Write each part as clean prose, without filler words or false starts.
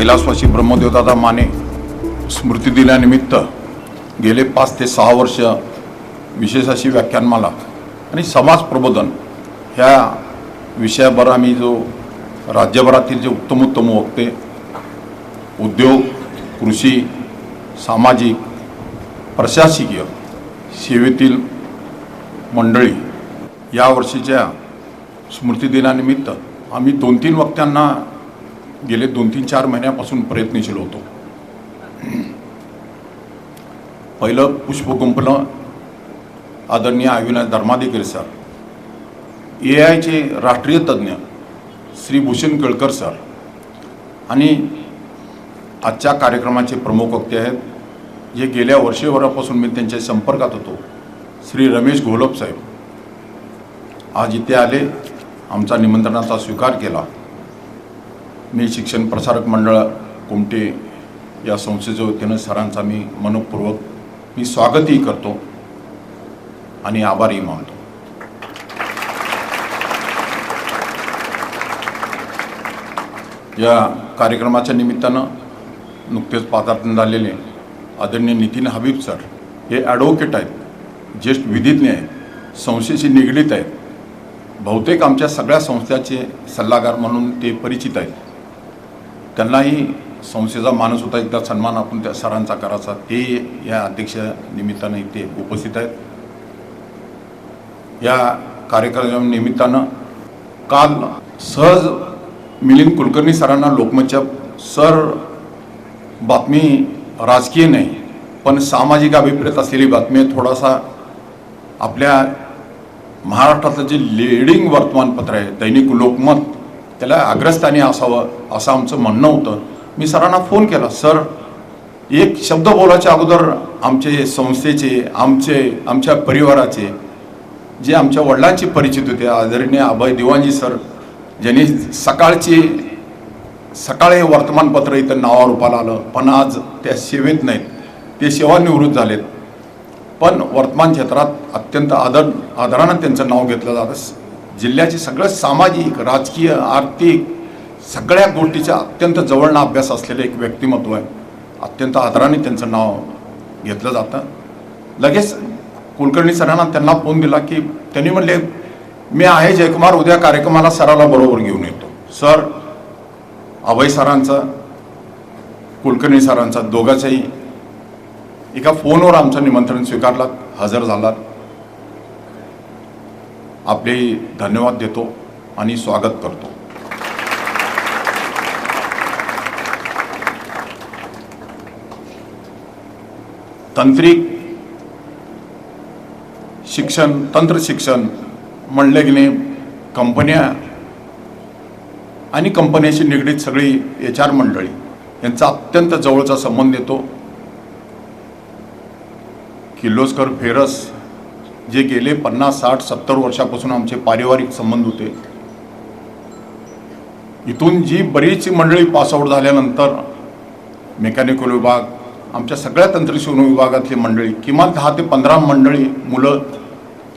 कैलासवासी ब्रह्मदेवदादा माने स्मृती दिनानिमित्त गेले 5 ते 6 वर्ष विशेष अशी व्याख्यानमाला आणि समाज प्रबोधन ह्या विषयावर आम्ही जो राज्यभरातील जे उत्तम वक्ते उद्योग कृषी सामाजिक प्रशासकीय सेवेतील मंडळी या वर्षीच्या स्मृती दिनानिमित्त आम्ही 2-3 वक्त्यांना गेले 2-4 महिन्यापासून प्रयत्नशील होतो। पहिलं पुष्पगुंफलं आदरणीय अविनाश धर्माधिकारी सर, AI चे राष्ट्रीय तज्ञ श्री भूषण केळकर सर आणि आजच्या कार्यक्रमाचे प्रमुख वक्ते आहेत जे गेल्या वर्षभरापासून मी त्यांच्या संपर्कात होतो, श्री रमेश घोलप साहेब आज इथे आले, आमचा निमंत्रणाचा स्वीकार केला। मी शिक्षण प्रसारक मंडळ कुमटे या संस्थेच्या वतीनं सरांचा मी मनपूर्वक स्वागतही करतो आणि आभारही मानतो। या कार्यक्रमाच्या निमित्तानं नुकतेच पदार्पण झालेले आदरणीय नितीन हबीब सर हे ॲडव्होकेट आहेत, ज्येष्ठ विधिज्ञ आहेत, संस्थेशी निगडीत आहेत, बहुतेक आमच्या सगळ्या संस्थांचे सल्लागार म्हणून ते परिचित आहेत। त्यांनाही संस्थेचा मानस होता एकदा सन्मान आपण त्या सरांचा करायचा, ते या अध्यक्ष निमित्तानं इथे उपस्थित आहेत। या कार्यक्रमाच्या निमित्तानं काल सहज मिलिंद कुलकर्णी सरांना लोकमतच्या सर बातमी राजकीय नाही पण सामाजिक अभिप्रेत असलेली बातमी आहे, थोडासा आपल्या महाराष्ट्रातलं जे लीडिंग वर्तमानपत्र आहे दैनिक लोकमत त्याला अग्रस्थानी असावं असं आमचं म्हणणं होतं। मी सरांना फोन केला, सर एक शब्द बोलायच्या अगोदर आमचे संस्थेचे आमच्या परिवाराचे जे आमच्या वडिलांचे परिचित होते आदरणीय अभय दिवाणजी सर, ज्यांनी सकाळी वर्तमानपत्र इथं नावारूपाला आलं पण आज त्या सेवेत नाहीत, ते सेवानिवृत्त झालेत, पण वर्तमान क्षेत्रात अत्यंत आदरानं त्यांचं नाव घेतलं जातं। जिल्ह्याचे सगळं सामाजिक राजकीय आर्थिक सगळ्या गोष्टीचा अत्यंत जवळनं अभ्यास असलेलं एक व्यक्तिमत्व आहे, अत्यंत आदराने त्यांचं नाव घेतलं जातं। लगेच कुलकर्णी सरांना त्यांना फोन दिला की त्यांनी म्हणले मी आहे जयकुमार, उद्या कार्यक्रमाला सराला बरोबर घेऊन येतो। सर अभय सरांचा कुलकर्णी सरांचा दोघांचाही एका फोनवर आमचं निमंत्रण स्वीकारलं, हजर झालात, आपले धन्यवाद देतो आणि स्वागत करतो। तांत्रिक शिक्षण तंत्र शिक्षण म्हणले गेले कंपन्या आणि कंपन्याशी निगडीत सगळी HR मंडळी यांचा अत्यंत जवळचा संबंध येतो। किर्लोस्कर फेरस जे गेले 50, 60, 70 वर्षापासून आमचे पारिवारिक संबंध होते, इथून जी बरीच मंडळी पासआउट झाल्यानंतर मेकॅनिकल विभाग आमच्या सगळ्या तंत्रशिक्षण विभागातली मंडळी किमान 10 ते 15 मंडळी मुलं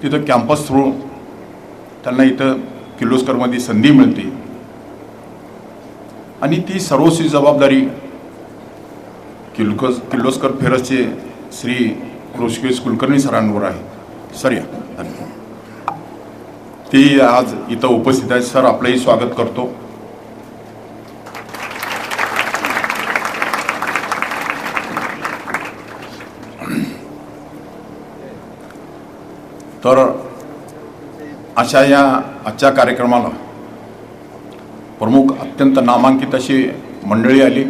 तिथं कॅम्पस थ्रू त्यांना इथं किर्लोस्करमध्ये संधी मिळते आणि ती सर्वस्वी जबाबदारी किर्लोस्कर फेरसचे श्री ऋषिकेश कुलकर्णी सरांवर आहे। सर या ती आज इथं उपस्थित आहेत, सर आपलंही स्वागत करतो। तर अशा या आजच्या कार्यक्रमाला प्रमुख अत्यंत नामांकित अशी मंडळी आली।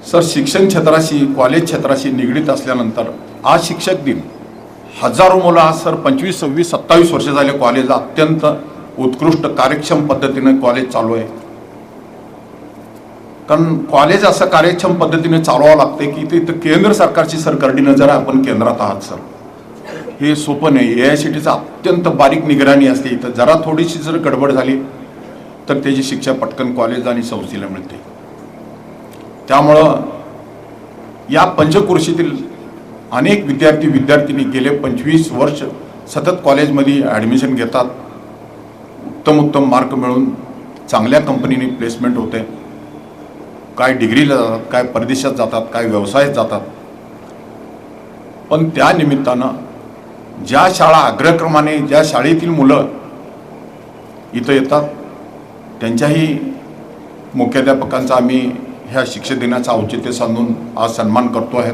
सर शिक्षण क्षेत्राशी कॉलेज क्षेत्राशी निगडीत असल्यानंतर आज शिक्षक दिन, हजारो मुलं आज सर 25, 26, 27 वर्ष झाले कॉलेजला अत्यंत उत्कृष्ट कार्यक्षम पद्धतीने कॉलेज चालू आहे। कारण कॉलेज असं कार्यक्षम पद्धतीने चालवावं लागते की ते केंद्र सरकारची सरकारची नजर आहे, आपण केंद्रात आहात सर, हे सोपं नाही। AICTEचा अत्यंत बारीक निगराणी असते, इथं जरा थोडीशी जर गडबड झाली तर त्याची शिक्षा पटकन कॉलेज आणि संस्थेला मिळते। त्यामुळं या पंचक्रोशीतील अनेक विद्यार्थिनी गेले 25 वर्ष सतत कॉलेजमध्ये ॲडमिशन घेतात, उत्तम मार्क मिळून चांगल्या कंपनीने प्लेसमेंट होते काय डिग्रीला जातात, काय परदेशात जातात, काय व्यवसायात जातात. पण त्या निमित्तानं ज्या शाळा अग्रक्रमाने, ज्या शाळेतील मुलं इथं येतात, त्यांच्याही मुख्याध्यापकांचा आम्ही ह्या शिक्षक दिनाचं औचित्य साधून आज सन्मान करतो आहे.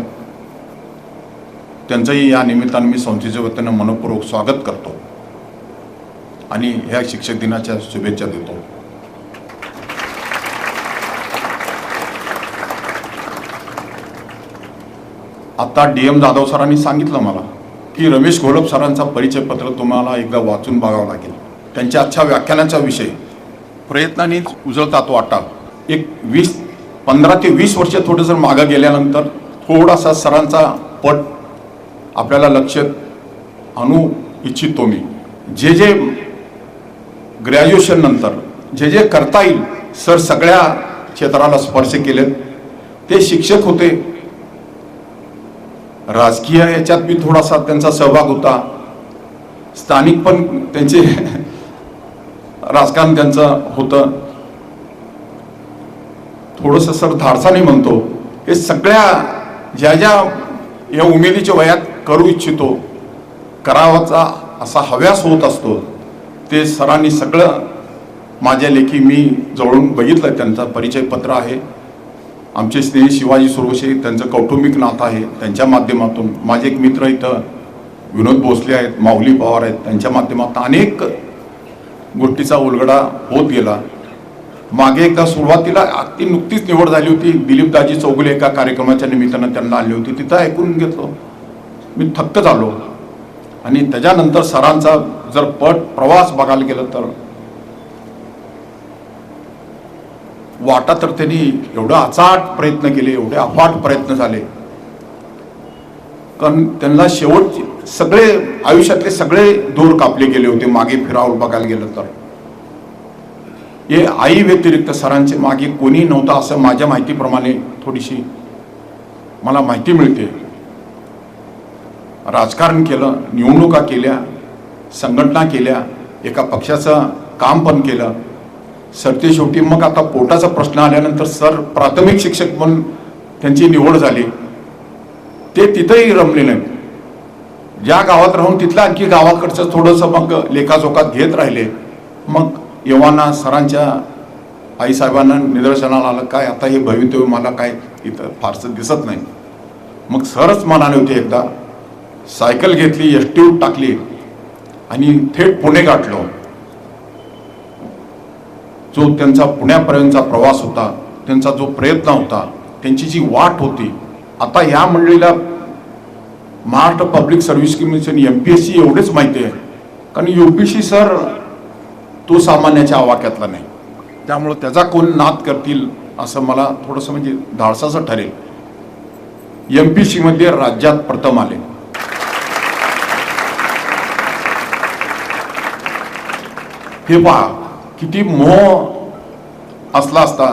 त्यांचंही या निमित्तानं मी संस्थेच्या वतीनं मनपूर्वक स्वागत करतो आणि ह्या शिक्षक दिनाच्या शुभेच्छा देतो. आता DM जाधव सरांनी सांगितलं मला की रमेश घोलप सरांचा परिचय पत्र तुम्हाला एकदा वाचून बघावं लागेल. त्यांच्या आजच्या व्याख्यानाचा विषय प्रयत्नानेच उजळतात वाटा. एक 15 ते 20 वर्ष थोडं जर मागं गेल्यानंतर थोडासा सरांचा पट आपल्याला लक्षात आणू इच्छितो मी. जे ग्रॅज्युएशन नंतर जे करता येईल सर सगळ्या क्षेत्राला स्पर्श केलेत. ते शिक्षक होते, राजकीय याच्यात बी थोडासा त्यांचा सहभाग होता, स्थानिक पण त्यांचे राजकारण त्यांचं होतं. थोडंसं सर धाडसाने म्हणतो हे सगळ्या ज्या या उमेदीच्या वयात करू इच्छितो, करावाचा असा हव्यास होत असतो, ते सरांनी सगळं माझ्या लेखी मी जवळून बघितलं. त्यांचा परिचय पत्र आहे. आमचे स्नेही शिवाजी सुरवशे, त्यांचं कौटुंबिक नातं आहे. त्यांच्या माध्यमातून माझे एक मित्र इथं विनोद भोसले आहेत, माऊली पवार आहेत, त्यांच्या माध्यमातून अनेक गोष्टीचा उलगडा होत गेला. मागे एकदा सुरुवातीला अगदी नुकतीच निवड झाली होती. दिलीपदाजी चौगुले एका कार्यक्रमाच्या निमित्तानं त्यांना आली होती. तिथं ऐकून घेतलं, मी थक्क झालो. आणि त्याच्यानंतर सरांचा जर प्रवास बघायला गेलं तर वाटा तर त्यांनी एवढा अचाट प्रयत्न केले, एवढे अफाट प्रयत्न झाले, कारण त्यांना शेवट सगळे आयुष्यातले सगळे दूर कापले गेले होते. मागे फिरावं बघायला गेलं तर हे आई व्यतिरिक्त सरांचे मागे कोणी नव्हतं असं माझ्या माहितीप्रमाणे थोडीशी मला माहिती मिळते. राजकारण केलं, निवडणुका केल्या, संघटना केल्या, एका पक्षाचं काम पण केलं. सरते शेवटी मग आता पोटाचा प्रश्न आल्यानंतर सर प्राथमिक शिक्षक म्हणून त्यांची निवड झाली. ते तिथंही रमले नाहीत. ज्या गावात राहून तिथलं आणखी गावाकडचं थोडंसं मग लेखाजोखात घेत राहिले. मग येवाना सरांच्या आईसाहेबांना निदर्शनाला आलं काय आता हे भवितव्य मला काय इथं फारसं दिसत नाही. मग सरच म्हणाले होते, एकदा सायकल घेतली, एसटी टाकली आणि थेट पुणे गाठलो. जो त्यांचा पुण्यापर्यंतचा प्रवास होता, त्यांचा जो प्रयत्न होता, त्यांची जी वाट होती, आता या मंडळीला Maharashtra public service commission MPSC एवढेच माहिती आहे, कारण UPSC सर तो सामान्याच्या आवाक्यातला नाही. त्यामुळं त्याचा कोण नाद करतील असं मला थोडंसं म्हणजे धाडसाचं ठरेल. MPSC मध्ये राज्यात प्रथम आले. हे पहा किती मोह असला असता,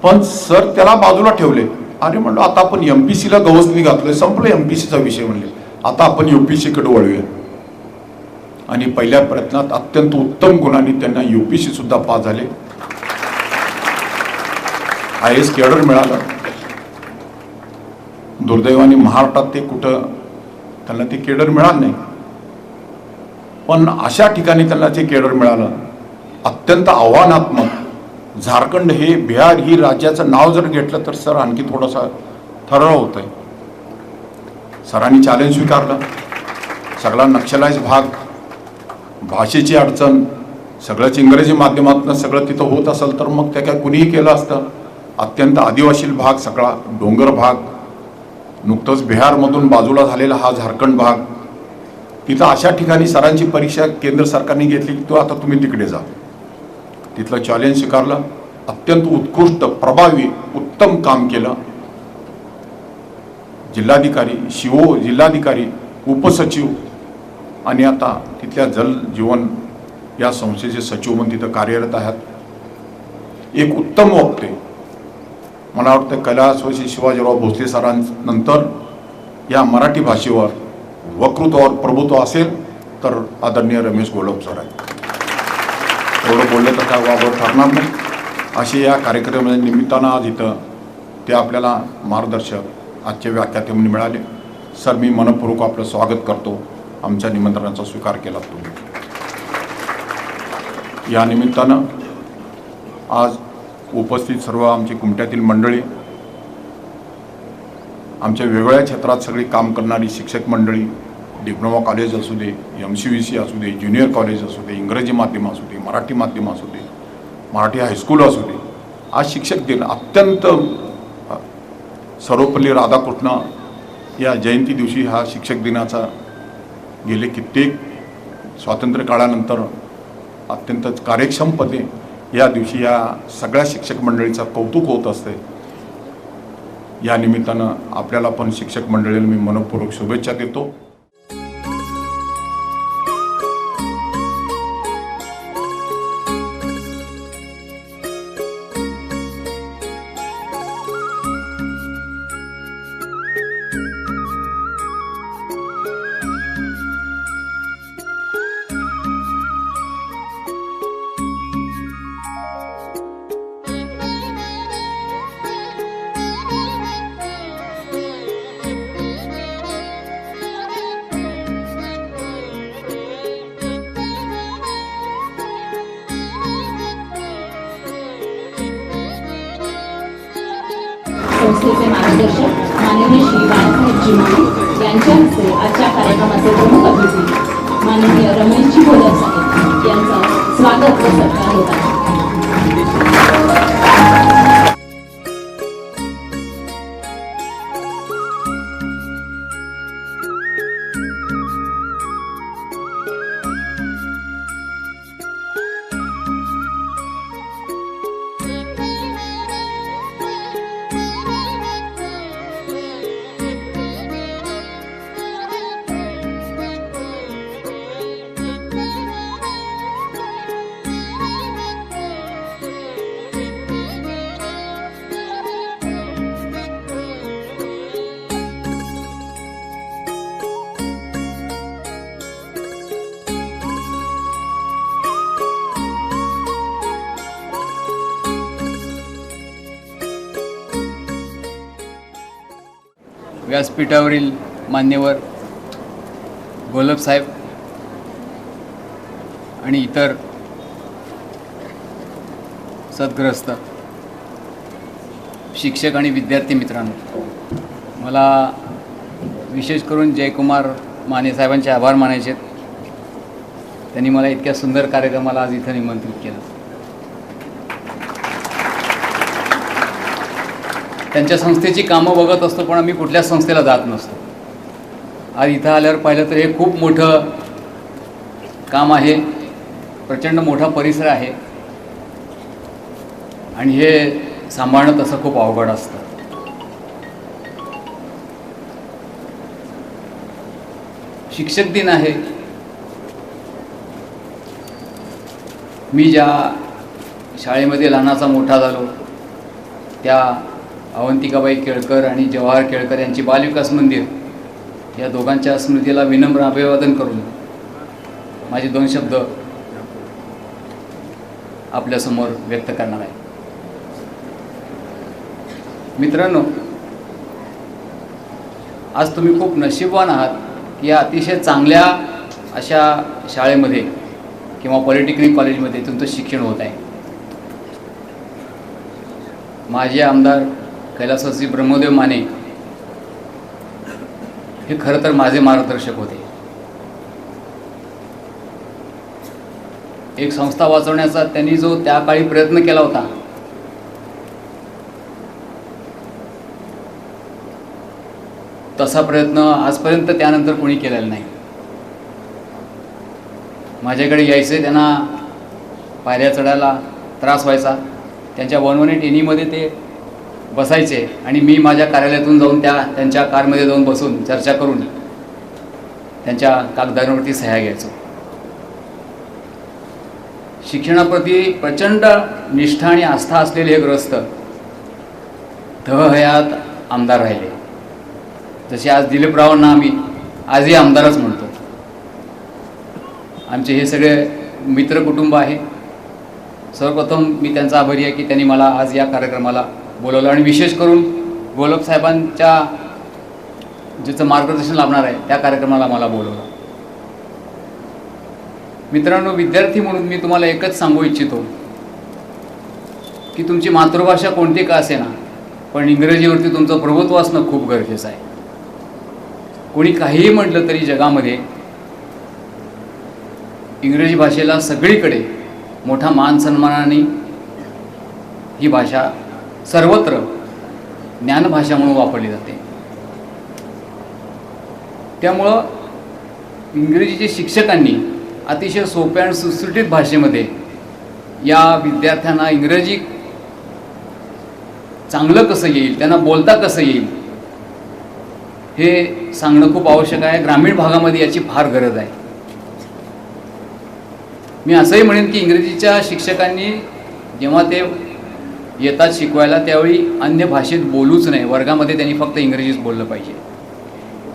पण सर त्याला बाजूला ठेवले. अरे म्हणलो आता आपण MPSCला गवसणी घातलोय, संपलं MPSCचा विषय म्हणले, आता आपण UPSC कडे वळूया. आणि पहिल्या प्रयत्नात अत्यंत उत्तम गुणांनी त्यांना UPSC सुद्धा पास झाले. IAS केडर मिळालं. दुर्दैवाने महाराष्ट्रात ते कुठं त्यांना ते केडर मिळालं नाही, पण अशा ठिकाणी त्यांना ते केडर मिळालं. अत्यंत आव्हानात्मक. झारखंड हे, बिहार ही राज्याचं नाव जर घेतलं तर सर आणखी थोडासा थरळ होत आहे. सरांनी चॅलेंज स्वीकारलं. सगळा नक्षलाइज भाग, भाषेची अडचण, सगळंच इंग्रजी माध्यमातून सगळं तिथं होत असेल तर मग त्या काय कुणीही केलं असतं. अत्यंत आदिवासी भाग, सगळा डोंगर भाग, नुकतंच बिहारमधून बाजूला झालेला हा झारखंड भाग, तिथं अशा ठिकाणी सरांची परीक्षा केंद्र सरकारने घेतली की तो आता तुम्ही तिकडे जा. तिथलं चॅलेंज स्वीकारलं. अत्यंत उत्कृष्ट, प्रभावी, उत्तम काम केलं. जिल्हाधिकारी, जिल्हाधिकारी, उपसचिव आणि आता तिथल्या जल जीवन या संस्थेचे सचिव म्हणून तिथं कार्यरत आहेत. एक उत्तम वक्ते, मला वाटतं कैलासवासी शिवाजीराव भोसले सरांनंतर या मराठी भाषेवर वक्तृत्वावर प्रभुत्व असेल तर आदरणीय रमेश घोलप सर आहेत. एवढं बोललं तर काय वावर ठरणार नाही. असे या कार्यक्रमाच्या निमित्तानं आज इथं ते आपल्याला मार्गदर्शक आजच्या व्याख्यात्यामध्ये मिळाले. सर, मी मनपूर्वक आपलं स्वागत करतो. आमच्या निमंत्रणाचा स्वीकार केला तुम्ही. या निमित्तानं आज उपस्थित सर्व आमची कुमट्यातील मंडळी, आमच्या वेगवेगळ्या क्षेत्रात सगळी काम करणारी शिक्षक मंडळी, डिप्लोमा कॉलेज असू दे, MCVC असू दे, ज्युनियर कॉलेज असू दे, इंग्रजी माध्यम असू दे, मराठी माध्यम असू दे, मराठी हायस्कूल असू दे, आज शिक्षक दिन अत्यंत सर्वपल्ली राधाकृष्ण या जयंती दिवशी हा शिक्षक दिनाचा गेले कित्येक स्वातंत्र्य काळानंतर अत्यंत कार्यक्षमपणे या दिवशी या सगळ्या शिक्षक मंडळीचं कौतुक होत असते. या निमित्तानं आपल्याला पण शिक्षक मंडळीला मी मनपूर्वक शुभेच्छा देतो. संस्थेचे मार्गदर्शक माननीय श्री बाळासाहेबजी माने यांच्या हस्ते आजच्या कार्यक्रमाचे प्रमुख अतिथी माननीय रमेशजी भोलर साहेब यांचं स्वागत व सत्कार होत आहे. व्यासपीठावरील मान्यवर गोलब साहेब आणि इतर सद्ग्रस्त शिक्षक आणि विद्यार्थी मित्रांनो, मला विशेष करून जयकुमार माने साहेबांचे आभार मानायचे आहेत. त्यांनी मला इतक्या सुंदर कार्यक्रमाला आज इथं निमंत्रित केलं. त्यांच्या संस्थेची कामं बघत असतो, पण आम्ही कुठल्याच संस्थेला जात नसतो. आज इथं आल्यावर पाहिलं तर हे खूप मोठं काम आहे, प्रचंड मोठा परिसर आहे आणि हे सांभाळणं तसं खूप अवघड असतं. शिक्षक दिन आहे. मी ज्या शाळेमध्ये लहानाचा मोठा झालो त्या अवंतिकाबाई केळकर आणि जवाहर केळकर यांची बालविकास मंदिर या दोघांच्या स्मृतीला विनम्र अभिवादन करून माझे 2 शब्द आपल्यासमोर व्यक्त करणार आहे. मित्रांनो, आज तुम्ही खूप नशीबवान आहात की या अतिशय चांगल्या अशा शाळेमध्ये किंवा पॉलिटेक्निक कॉलेजमध्ये तुमचं शिक्षण होत आहे. माझे आमदार कैलासवासी ब्रह्मदेव माने हे खरं तर माझे मार्गदर्शक होते. एक संस्था वाचवण्याचा त्यांनी जो त्या काळी प्रयत्न केला होता, तसा प्रयत्न आजपर्यंत त्यानंतर कोणी केलेला नाही. माझ्याकडे यायचे, त्यांना पायऱ्या चढायला त्रास व्हायचा. त्यांच्या 118 एनीमध्ये ते बसायचे आणि मी माझ्या कार्यालयातून जाऊन त्यांच्या कारमध्ये जाऊन बसून चर्चा करून त्यांच्या कागदांवरती सह्या घ्यायचो. शिक्षणाप्रती प्रचंड निष्ठा आणि आस्था असलेले हे ग्रस्त हयात आमदार राहिले. जसे आज दिलीपरावांना आम्ही आजही आमदारच म्हणतो. आमचे हे सगळे मित्र कुटुंब आहे. सर्वप्रथम मी त्यांचा आभारी आहे की त्यांनी मला आज या कार्यक्रमाला बोलवलं आणि विशेष करून गोलप साहेबांच्या ज्याचं मार्गदर्शन लाभणार आहे त्या कार्यक्रमाला मला बोलवलं. मित्रांनो, विद्यार्थी म्हणून मी तुम्हाला एकच सांगू इच्छितो की तुमची मातृभाषा कोणती का असेना, पण इंग्रजीवरती तुमचं प्रभुत्व असणं खूप गरजेचं आहे. कोणी काहीही म्हटलं तरी जगामध्ये इंग्रजी भाषेला सगळीकडे मोठा मान सन्मानाने ही भाषा सर्वत्र ज्ञानभाषा म्हणून वापरली जाते. त्यामुळं इंग्रजीच्या शिक्षकांनी अतिशय सोप्या आणि सुटसुटीत भाषेमध्ये या विद्यार्थ्यांना इंग्रजी चांगलं कसं येईल, त्यांना बोलता कसं येईल हे सांगणं खूप आवश्यक आहे. ग्रामीण भागामध्ये याची फार गरज आहे. मी असंही म्हणेन की इंग्रजीच्या शिक्षकांनी जेव्हा ते येतात शिकवायला त्यावेळी अन्य भाषेत बोलूच नाही. वर्गामध्ये त्यांनी फक्त इंग्रजीच बोललं पाहिजे.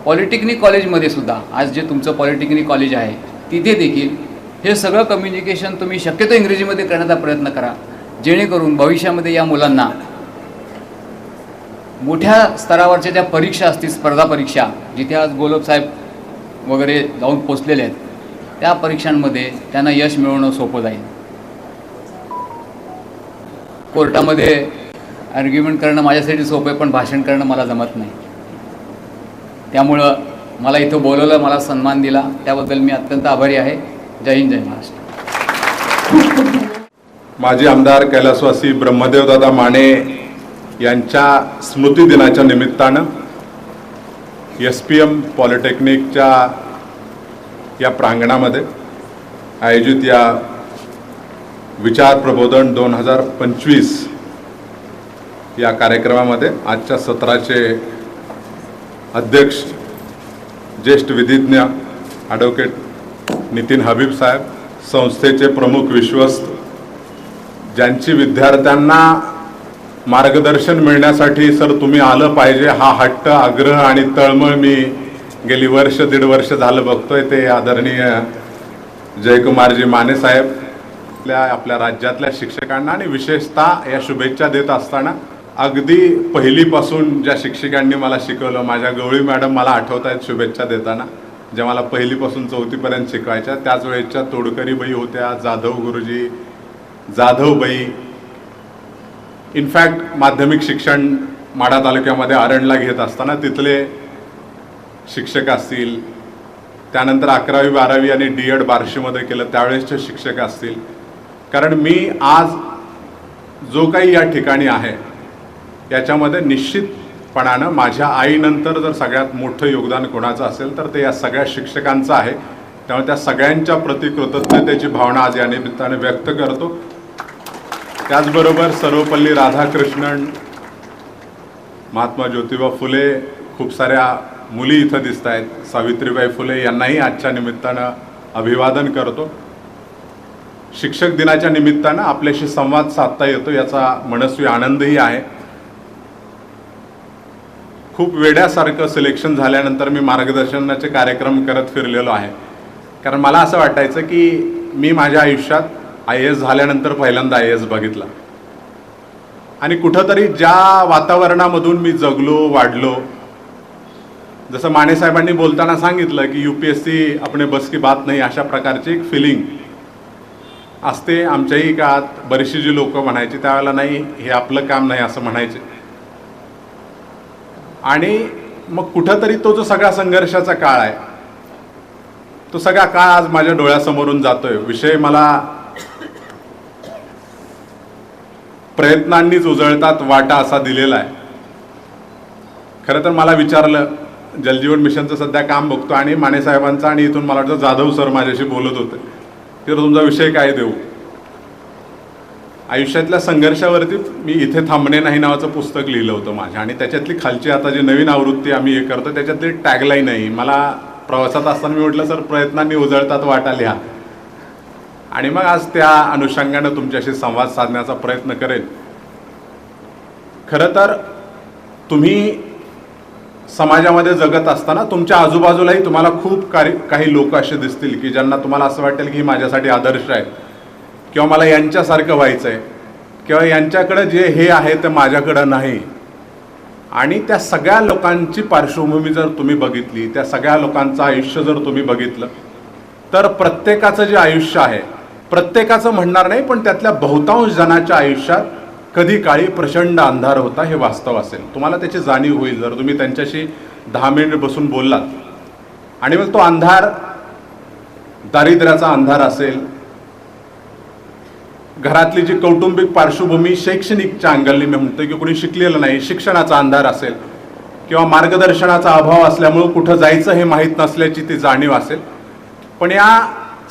पॉलिटेक्निक कॉलेजमध्ये सुद्धा आज जे तुमचं पॉलिटेक्निक कॉलेज आहे तिथे देखील हे सगळं कम्युनिकेशन तुम्ही शक्यतो इंग्रजीमध्ये करण्याचा प्रयत्न करा, जेणेकरून भविष्यामध्ये या मुलांना मोठ्या स्तरावरच्या ज्या परीक्षा असतील, स्पर्धा परीक्षा, जिथे आज गोलप साहेब वगैरे जाऊन पोचलेले आहेत, त्या परीक्षांमध्ये त्यांना यश मिळवणं सोपं जाईल. कोर्टामध्ये आर्ग्युमेंट करणं माझ्यासाठी सोपं आहे, पण भाषण करणं मला जमत नाही. त्यामुळं मला इथं बोलवलं, मला सन्मान दिला, त्याबद्दल मी अत्यंत आभारी आहे. जय हिंद, जय महाराष्ट्र. माजी आमदार कैलासवासी ब्रह्मदेवदादा माने यांच्या स्मृतिदिनाच्या निमित्तानं SPM पॉलिटेक्निकच्या या प्रांगणामध्ये आयोजित या विचार प्रबोधन 2025 या कार्यक्रमामध्ये आजच्या सत्राचे अध्यक्ष ज्येष्ठ विधिज्ञ ॲडव्होकेट नितीन हबीब साहेब, संस्थेचे प्रमुख विश्वस्त, ज्यांची विद्यार्थ्यांना मार्गदर्शन मिळण्यासाठी सर तुम्ही आलं पाहिजे हा हट्ट, आग्रह आणि तळमळ मी गेली वर्ष दीड वर्ष झालं बघतोय, ते आदरणीय जयकुमारजी माने साहेब आपल्या राज्यातल्या शिक्षकांना आणि विशेषतः या शुभेच्छा देत असताना अगदी पहिलीपासून ज्या शिक्षकांनी मला शिकवलं, माझ्या गवळी मॅडम मला आठवत आहेत शुभेच्छा देताना, ज्या मला पहिलीपासून चौथीपर्यंत शिकवायच्या, त्याच वेळेच्या तोडकरीबाई होत्या, जाधव गुरुजी, जाधवबाई. इनफॅक्ट माध्यमिक शिक्षण माढा तालुक्यामध्ये आरणला घेत असताना तिथले शिक्षक असतील, त्यानंतर 11वी 12वी आणि D.Ed बार्शीमध्ये केलं त्यावेळेसचे शिक्षक असतील. कारण मी आज जो काही या ठिकाणी आहे याच्यामध्ये निश्चितपणानं माझ्या आईनंतर जर सगळ्यात मोठं योगदान कोणाचं असेल तर ते या सगळ्या शिक्षकांचं आहे. त्यामुळे त्या सगळ्यांच्या प्रति कृतज्ञतेची भावना आज या निमित्ताने व्यक्त करतो. त्याचबरोबर सर्वपल्ली राधाकृष्णन, महात्मा ज्योतिबा फुले, खूप साऱ्या मुली इथं दिसत आहेत, सावित्रीबाई फुले यांनाही आजच्या निमित्तानं अभिवादन करतो. शिक्षक दिनाच्या निमित्तानं आपल्याशी संवाद साधता येतो याचा मनस्वी आनंदही आहे. खूप वेड्यासारखं सिलेक्शन झाल्यानंतर मी मार्गदर्शनाचे कार्यक्रम करत फिरलेलो आहे. कारण मला असं वाटायचं की मी माझ्या आयुष्यात IAS झाल्यानंतर पहिल्यांदा IAS बघितला आणि कुठंतरी ज्या वातावरणामधून मी जगलो वाढलो, जसं माने साहेबांनी बोलताना सांगितलं की UPSC अपने बस की बात नाही, अशा प्रकारची एक फिलिंग असते. आमच्याही काळात बरीचशी जी लोक म्हणायची त्यावेळेला नाही हे आपलं काम नाही असं म्हणायचे. आणि मग कुठंतरी तो जो सगळा संघर्षाचा काळ आहे तो सगळा काळ आज माझ्या डोळ्यासमोरून जातोय. विषय मला प्रयत्नांनीच उजळतात वाटा असा दिलेला आहे. खरं तर मला विचारलं, जलजीवन मिशनचं सध्या काम बघतो आणि माने साहेबांचं आणि इथून मला वाटतं जाधव सर माझ्याशी बोलत होते, तर तुमचा विषय काय देऊ. आयुष्यातल्या संघर्षावरती मी इथे थांबणे नाही नावाचं पुस्तक लिहिलं होतं माझ्या, आणि त्याच्यातली खालची आता जी नवीन आवृत्ती आम्ही हे करतो त्याच्यातली टॅगलाईन आहे. मला प्रवासात असताना मी म्हटलं सर प्रयत्नांनी उजळतात वाटा लिहा, आणि मग आज त्या अनुषंगानं तुमच्याशी संवाद साधण्याचा प्रयत्न करेन. खरं तर तुम्ही समाजामध्ये जगत असताना तुमच्या आजूबाजूलाही तुम्हाला खूप काही लोक असे दिसतील की ज्यांना तुम्हाला असं वाटेल की माझ्यासाठी आदर्श आहे. किंवा मला यांच्यासारखं व्हायचं आहे किंवा यांच्याकडं जे हे आहे ते माझ्याकडं नाही. आणि त्या सगळ्या लोकांची पार्श्वभूमी जर तुम्ही बघितली, त्या सगळ्या लोकांचं आयुष्य जर तुम्ही बघितलं, तर प्रत्येकाचं जे आयुष्य आहे, प्रत्येकाचं म्हणणार नाही पण त्यातल्या बहुतांश जणांच्या आयुष्यात कधी काळी प्रचंड अंधार होता हे वास्तव असेल. तुम्हाला त्याची जाणीव होईल जर तुम्ही त्यांच्याशी 10 मिनिट बसून बोललात. आणि मग तो अंधार दारिद्र्याचा अंधार असेल, घरातली जी कौटुंबिक पार्श्वभूमी शैक्षणिकच्या अंगाने मी म्हणतोय की कोणी शिकलेलं नाही, शिक्षणाचा अंधार असेल किंवा मार्गदर्शनाचा अभाव असल्यामुळं कुठं जायचं हे माहीत नसल्याची ती जाणीव असेल. पण या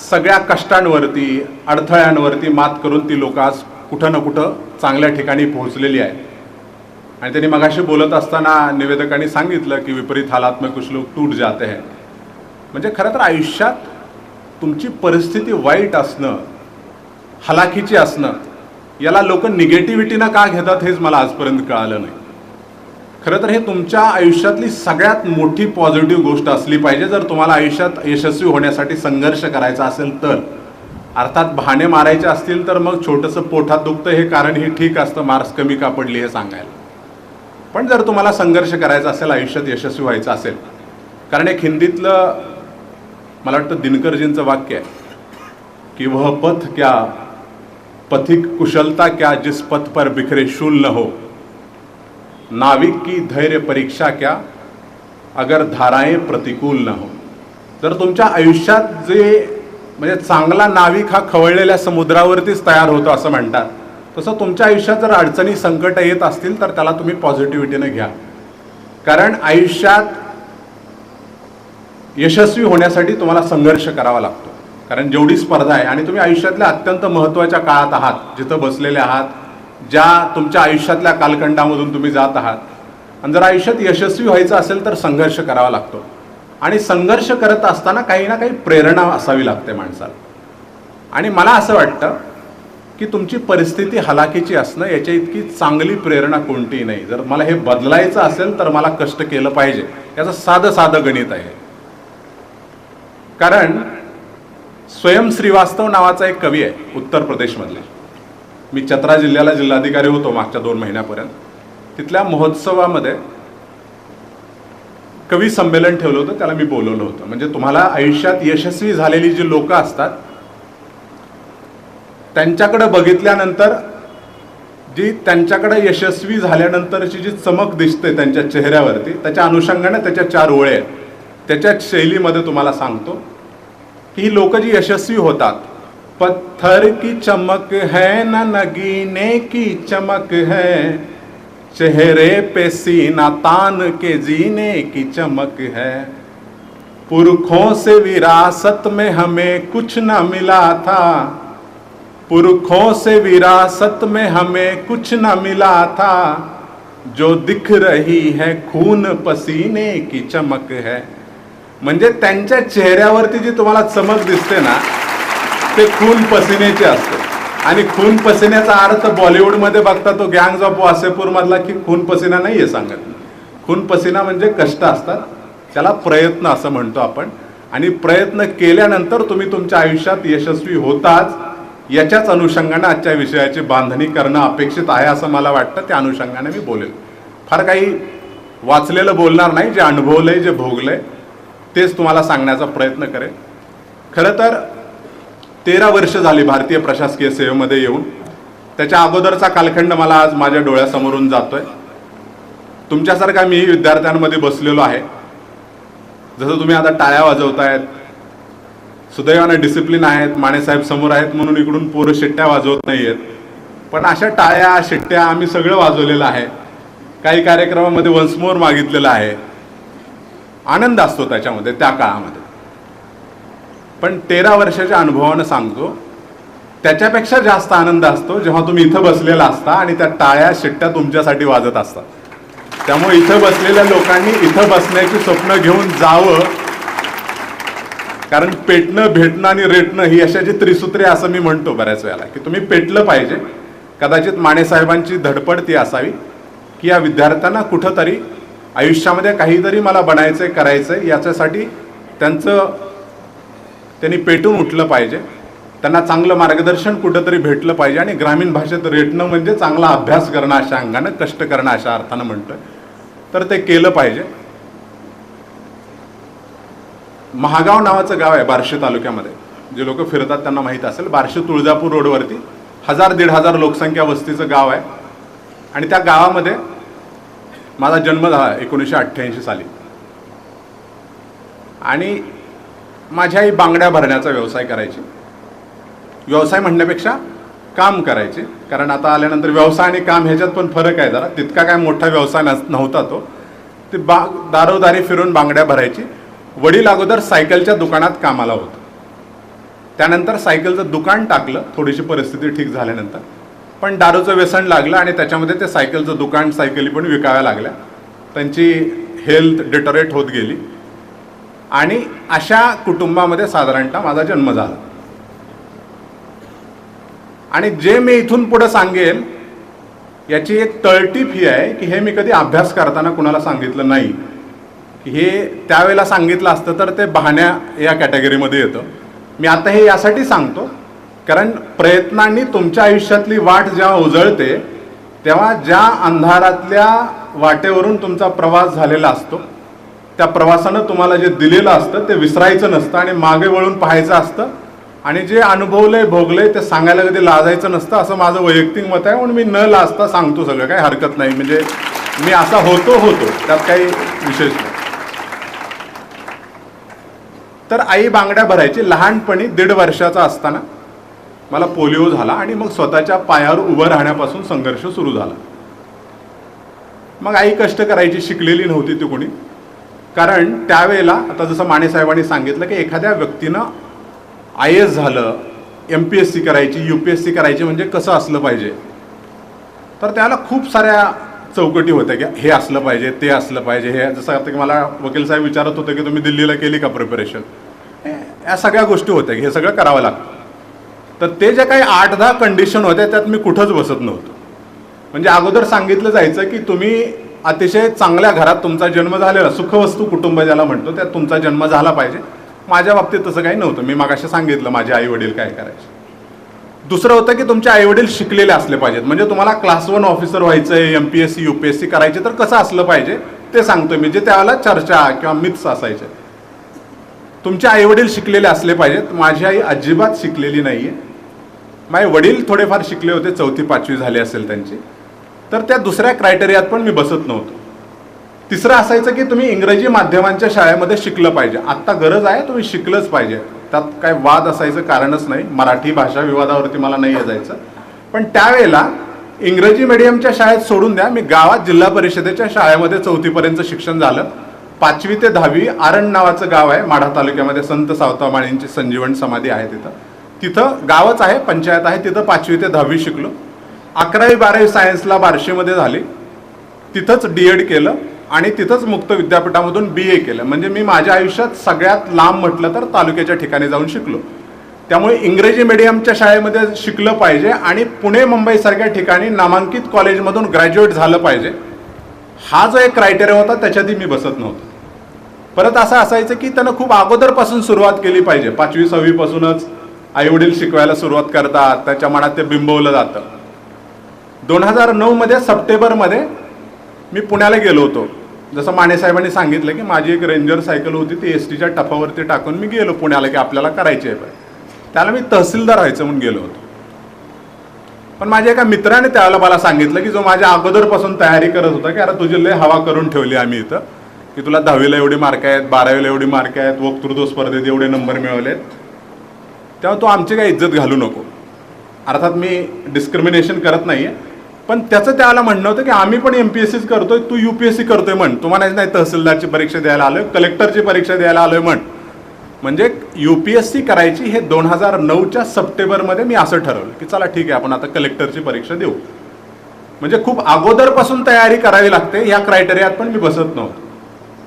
सगळ्या कष्टांवरती, अडथळ्यांवरती मात करून ती लोक आज कुठं ना कुठं चांगल्या ठिकाणी पोहोचलेली आहे. आणि त्यांनी मगाशी बोलत असताना निवेदकांनी सांगितलं की विपरीत हालात में कुछ लोग टूट जाते हैं. म्हणजे खरं तर आयुष्यात तुमची परिस्थिती वाईट असणं, हलाखीची असणं, याला लोक निगेटिव्हिटीनं का घेतात हेच मला आजपर्यंत कळालं नाही. खरं तर हे तुमच्या आयुष्यातली सगळ्यात मोठी पॉझिटिव्ह गोष्ट असली पाहिजे जर तुम्हाला आयुष्यात यशस्वी होण्यासाठी संघर्ष करायचा असेल तर. अर्थात बहाणे मारायचे असतील तर मग छोटंसं पोटात दुखतं हे कारण हे ठीक असतं, मार्क्स कमी का पडली हे सांगायला. पण जर तुम्हाला संघर्ष करायचा असेल, आयुष्यात यशस्वी व्हायचं असेल, कारण एक हिंदीतलं मला वाटतं दिनकरजींचं वाक्य आहे की वह पथ क्या पथिक कुशलता क्या जिस पथ पर बिखरे शूल न हो, नाविक की धैर्य परीक्षा क्या अगर धाराएं प्रतिकूल न हो. जर तुमच्या आयुष्यात जे म्हणजे चांगला नाविक हा खवळलेल्या समुद्रावरतीच तयार होतो असं म्हणतात, तसं तुमच्या आयुष्यात जर अडचणी संकट येत असतील तर त्याला तुम्ही पॉझिटिव्हिटीने घ्या. कारण आयुष्यात यशस्वी होण्यासाठी तुम्हाला संघर्ष करावा लागतो. कारण जेवढी स्पर्धा आहे आणि तुम्ही आयुष्यातल्या अत्यंत महत्त्वाच्या काळात आहात, जिथं बसलेले आहात, ज्या तुमच्या आयुष्यातल्या कालखंडामधून तुम्ही जात आहात, आणि जर आयुष्यात यशस्वी व्हायचं असेल तर संघर्ष करावा लागतो. आणि संघर्ष करत असताना काही ना काही प्रेरणा असावी लागते माणसाला. आणि मला असं वाटतं की तुमची परिस्थिती हलाखीची असणं याच्या इतकी चांगली प्रेरणा कोणतीही नाही. जर मला हे बदलायचं असेल तर मला कष्ट केलं पाहिजे, याचं साधं साधं गणित आहे. कारण स्वयं श्रीवास्तव नावाचा एक कवी आहे उत्तर प्रदेशमधले. मी चतरा जिल्ह्याला जिल्हाधिकारी होतो मागच्या 2 महिन्यापर्यंत. तिथल्या महोत्सवामध्ये कवी संमेलन ठेवलं होतं, त्याला मी बोलवलं होतं. म्हणजे तुम्हाला आयुष्यात यशस्वी झालेली जी लोक असतात त्यांच्याकडे बघितल्यानंतर जी त्यांच्याकडे यशस्वी झाल्यानंतरची जी चमक दिसते त्यांच्या चेहऱ्यावरती, त्याच्या अनुषंगाने त्याच्या 4 ओळी आहेत. त्याच्या शैलीमध्ये तुम्हाला सांगतो की ही लोक जी यशस्वी होतात, पत्थर की चमक है ना नगीने की चमक है, चेहरे पे सीना तान के जीने की चमक है, पुरखों से विरासत में हमें कुछ न मिला था, पुरखों से विरासत में हमें कुछ न मिला था, जो दिख रही है खून पसीने की चमक है. म्हणजे त्यांच्या चेहऱ्यावरती जी तुम्हाला चमक दिसते ना, ते खून पसीनेचे असते. आणि खून पसीन्याचा अर्थ बॉलिवूडमध्ये बघता तो गँग्स ऑफ वासेपूर मधला की खून पसीना नाही आहे सांगत. खून पसीना म्हणजे कष्ट असतात, त्याला प्रयत्न असं म्हणतो आपण. आणि प्रयत्न केल्यानंतर तुम्ही तुमच्या आयुष्यात यशस्वी होताच, याच्याच अनुषंगाने आजच्या विषयाची बांधणी करणं अपेक्षित आहे असं मला वाटतं. त्या अनुषंगाने मी बोलेल. फार काही वाचलेलं बोलणार नाही, जे अनुभवलंय, जे भोगलंय तेच तुम्हाला सांगण्याचा प्रयत्न करेन. खरं तर 13 वर्ष झाली भारतीय प्रशासकीय सेवेमध्ये येऊन. त्याच्या अगोदरचा कालखंड मला आज माझ्या डोळ्यासमोरून जातोय. तुमच्यासारखा मी विद्यार्थ्यांमध्ये बसलेलो आहे. जसं तुम्ही आता टाळ्या वाजवतायत, सुदैवानं डिसिप्लिन आहेत, मानेसाहेब समोर आहेत म्हणून इकडून पोरं शिट्ट्या वाजवत नाहीयेत. पण अशा टाळ्या शिट्ट्या आम्ही सगळं वाजवलेलं आहे. काही कार्यक्रमामध्ये वन्स मोर मागितलेलं आहे. आनंद असतो त्याच्यामध्ये त्या काळामध्ये. पण 13 वर्षाच्या अनुभवानं सांगतो, त्याच्यापेक्षा जास्त आनंद असतो जेव्हा तुम्ही इथं बसलेला असता आणि त्या टाळ्या शिट्ट्या तुमच्यासाठी वाजत असतात. त्यामुळे इथं बसलेल्या लोकांनी इथं बसण्याची स्वप्न घेऊन जावं. कारण पेटणं, भेटणं आणि रेटणं ही अशाची त्रिसूत्रे असं मी म्हणतो बऱ्याच वेळेला की तुम्ही पेटलं पाहिजे. कदाचित मानेसाहेबांची धडपड ती असावी की या विद्यार्थ्यांना कुठंतरी आयुष्यामध्ये काहीतरी मला बनायचंय, करायचंय, याच्यासाठी त्यांनी पेटून उठलं पाहिजे. त्यांना चांगलं मार्गदर्शन कुठंतरी भेटलं पाहिजे. आणि ग्रामीण भाषेत रेटणं म्हणजे चांगला अभ्यास करणं अशा अंगानं, कष्ट करणं अशा अर्थानं म्हणतोय, तर ते केलं पाहिजे. महागाव नावाचं गाव आहे बार्शी तालुक्यामध्ये, जे लोक फिरतात त्यांना माहीत असेल. बार्शी तुळजापूर रोडवरती 1000-1500 लोकसंख्या वस्तीचं गाव आहे. आणि त्या गावामध्ये माझा जन्म झाला 1988 साली. आणि माझी आई बांगड्या भरण्याचा व्यवसाय करायची. व्यवसाय म्हणण्यापेक्षा काम करायचे, कारण आता आल्यानंतर व्यवसाय आणि काम ह्याच्यात पण फरक आहे जरा. तितका काय मोठा व्यवसाय नव्हता तो. ती दारोदारी फिरून बांगड्या भरायची. वडील अगोदर सायकलच्या दुकानात कामाला होतं. त्यानंतर सायकलचं दुकान टाकलं थोडीशी परिस्थिती ठीक झाल्यानंतर, पण दारूचं व्यसन लागलं आणि त्याच्यामध्ये ते सायकलचं दुकान, सायकली पण विकाव्या लागल्या. त्यांची हेल्थ डिटरेट होत गेली आणि अशा कुटुंबामध्ये साधारणतः माझा जन्म झाला. आणि जे मी इथून पुढे सांगेल याची एक तळटीप ही आहे की हे मी कधी अभ्यास करताना कुणाला सांगितलं नाही. हे त्यावेळेला सांगितलं असतं तर ते बहाण्या या कॅटेगरीमध्ये येतं. मी आता हे यासाठी सांगतो कारण प्रयत्नांनी तुमच्या आयुष्यातली वाट जेव्हा उजळते तेव्हा ज्या अंधारातल्या वाटेवरून तुमचा प्रवास झालेला असतो त्या प्रवासानं तुम्हाला जे दिलेलं असतं ते विसरायचं नसतं आणि मागे वळून पाहायचं असतं. आणि जे अनुभवलंय भोगलंय ते सांगायला कधी लाजायचं नसतं, असं माझं वैयक्तिक मत आहे. म्हणून मी न लाजता सांगतो सगळं, काही हरकत नाही. म्हणजे मी असा होतो त्यात काही विशेष नाही. तर आई बांगड्या भरायची. लहानपणी 1.5 वर्षाचा असताना मला पोलिओ झाला आणि मग स्वतःच्या पायावर उभं राहण्यापासून संघर्ष सुरू झाला. मग आई कष्ट करायची, शिकलेली नव्हती ती कोणी. कारण त्यावेळेला आता जसं माने साहेबांनी सांगितलं की एखाद्या व्यक्तीनं IAS झालं, MPSC करायची, UPSC करायची म्हणजे कसं असलं पाहिजे, तर त्याला खूप साऱ्या चौकटी होत्या की हे असलं पाहिजे, ते असलं पाहिजे. हे जसं आता की मला वकील साहेब विचारत होते की तुम्ही दिल्लीला केली का प्रिपरेशन, या सगळ्या गोष्टी होत्या की हे सगळं करावं लागतं. तर ते जे काही 8-10 कंडिशन होत्या त्यात मी कुठंच बसत नव्हतो. म्हणजे अगोदर सांगितलं जायचं की तुम्ही अतिशय चांगल्या घरात तुमचा जन्म झालेला, सुखवस्तू कुटुंब ज्याला म्हणतो त्यात तुमचा जन्म झाला पाहिजे. माझ्या बाबतीत तसं काही नव्हतं. मी मागाशी सांगितलं माझे आई वडील काय करायचे. दुसरं होतं की तुमचे आई वडील शिकलेले असले पाहिजेत. म्हणजे तुम्हाला क्लास 1 ऑफिसर व्हायचंय, MPSC UPSC करायचे तर कसं असलं पाहिजे ते सांगतोय मी. जे त्यावेळेला चर्चा किंवा मिथ्स असायचे. तुमचे आई वडील शिकलेले असले पाहिजेत. माझी आई अजिबात शिकलेली नाहीये. माझे वडील थोडेफार शिकले होते, 4वी-5वी झाली असेल त्यांची. तर त्या दुसऱ्या क्रायटेरियात पण मी बसत नव्हतो. तिसरं असायचं की तुम्ही इंग्रजी माध्यमांच्या शाळेमध्ये शिकलं पाहिजे. आत्ता गरज आहे, तुम्ही शिकलंच पाहिजे. त्यात काय वाद असायचं कारणच नाही. मराठी भाषा विवादावरती मला नाही जायचं. पण त्यावेळेला इंग्रजी मीडियमच्या शाळेत सोडून द्या, मी गावात जिल्हा परिषदेच्या शाळेमध्ये 4वीपर्यंत शिक्षण झालं. 5वी ते 10वी आरण नावाचं गाव आहे माढा तालुक्यामध्ये. संत सावतामाळींची संजीवन समाधी आहे तिथं गावच आहे, पंचायत आहे. तिथं 5वी ते 10वी शिकलो. 11वी-12वी सायन्सला बार्शीमध्ये झाली. तिथंच DED केलं आणि तिथंच मुक्त विद्यापीठामधून BA केलं. म्हणजे मी माझ्या आयुष्यात सगळ्यात लांब म्हटलं तर तालुक्याच्या ठिकाणी जाऊन शिकलो. त्यामुळे इंग्रजी मीडियमच्या शाळेमध्ये शिकलं पाहिजे आणि पुणे मुंबईसारख्या ठिकाणी नामांकित कॉलेजमधून ग्रॅज्युएट झालं पाहिजे, हा जो एक क्रायटेरिया होता त्याच्यातही मी बसत नव्हतो. परत असं असायचं की त्यानं खूप अगोदरपासून सुरुवात केली पाहिजे. 5वी-6वी पासूनच आईवडील शिकवायला सुरुवात करतात, त्याच्या मनात ते बिंबवलं जातं. 2009 मध्ये सप्टेंबरमध्ये मी पुण्याला गेलो होतो. जसं माने साहेबांनी सांगितलं की माझी एक रेंजर सायकल होती, ती STच्या टफावरती टाकून मी गेलो पुण्याला की आपल्याला करायची आहे. त्याला मी तहसीलदार व्हायचं म्हणून गेलो होतो. पण माझ्या एका मित्राने त्यावेळेला मला सांगितलं की जो माझ्या अगोदरपासून तयारी करत होता की अरे तुझी लय हवा करून ठेवली आम्ही इथं, की तुला 10वीला एवढी मार्क आहेत, 12वीला एवढी मार्क आहेत, वक्तृत्व स्पर्धेत एवढे नंबर मिळवलेत, तेव्हा तू आमची काही इज्जत घालू नको. अर्थात मी डिस्क्रिमिनेशन करत नाहीये, पण त्याचं त्याला म्हणणं होतं की आम्ही पण MPSCच करतोय, तू UPSC करतोय म्हण. तुम्हाला नाही तहसीलदारची परीक्षा द्यायला आलोय, कलेक्टरची परीक्षा द्यायला आलोय म्हण. म्हणजे UPSC करायची हे 2009च्या सप्टेंबरमध्ये मी असं ठरवलं की चला ठीक आहे आपण आता कलेक्टरची परीक्षा देऊ. म्हणजे खूप अगोदरपासून तयारी करावी लागते. या क्रायटेरियात पण मी बसत नव्हतो.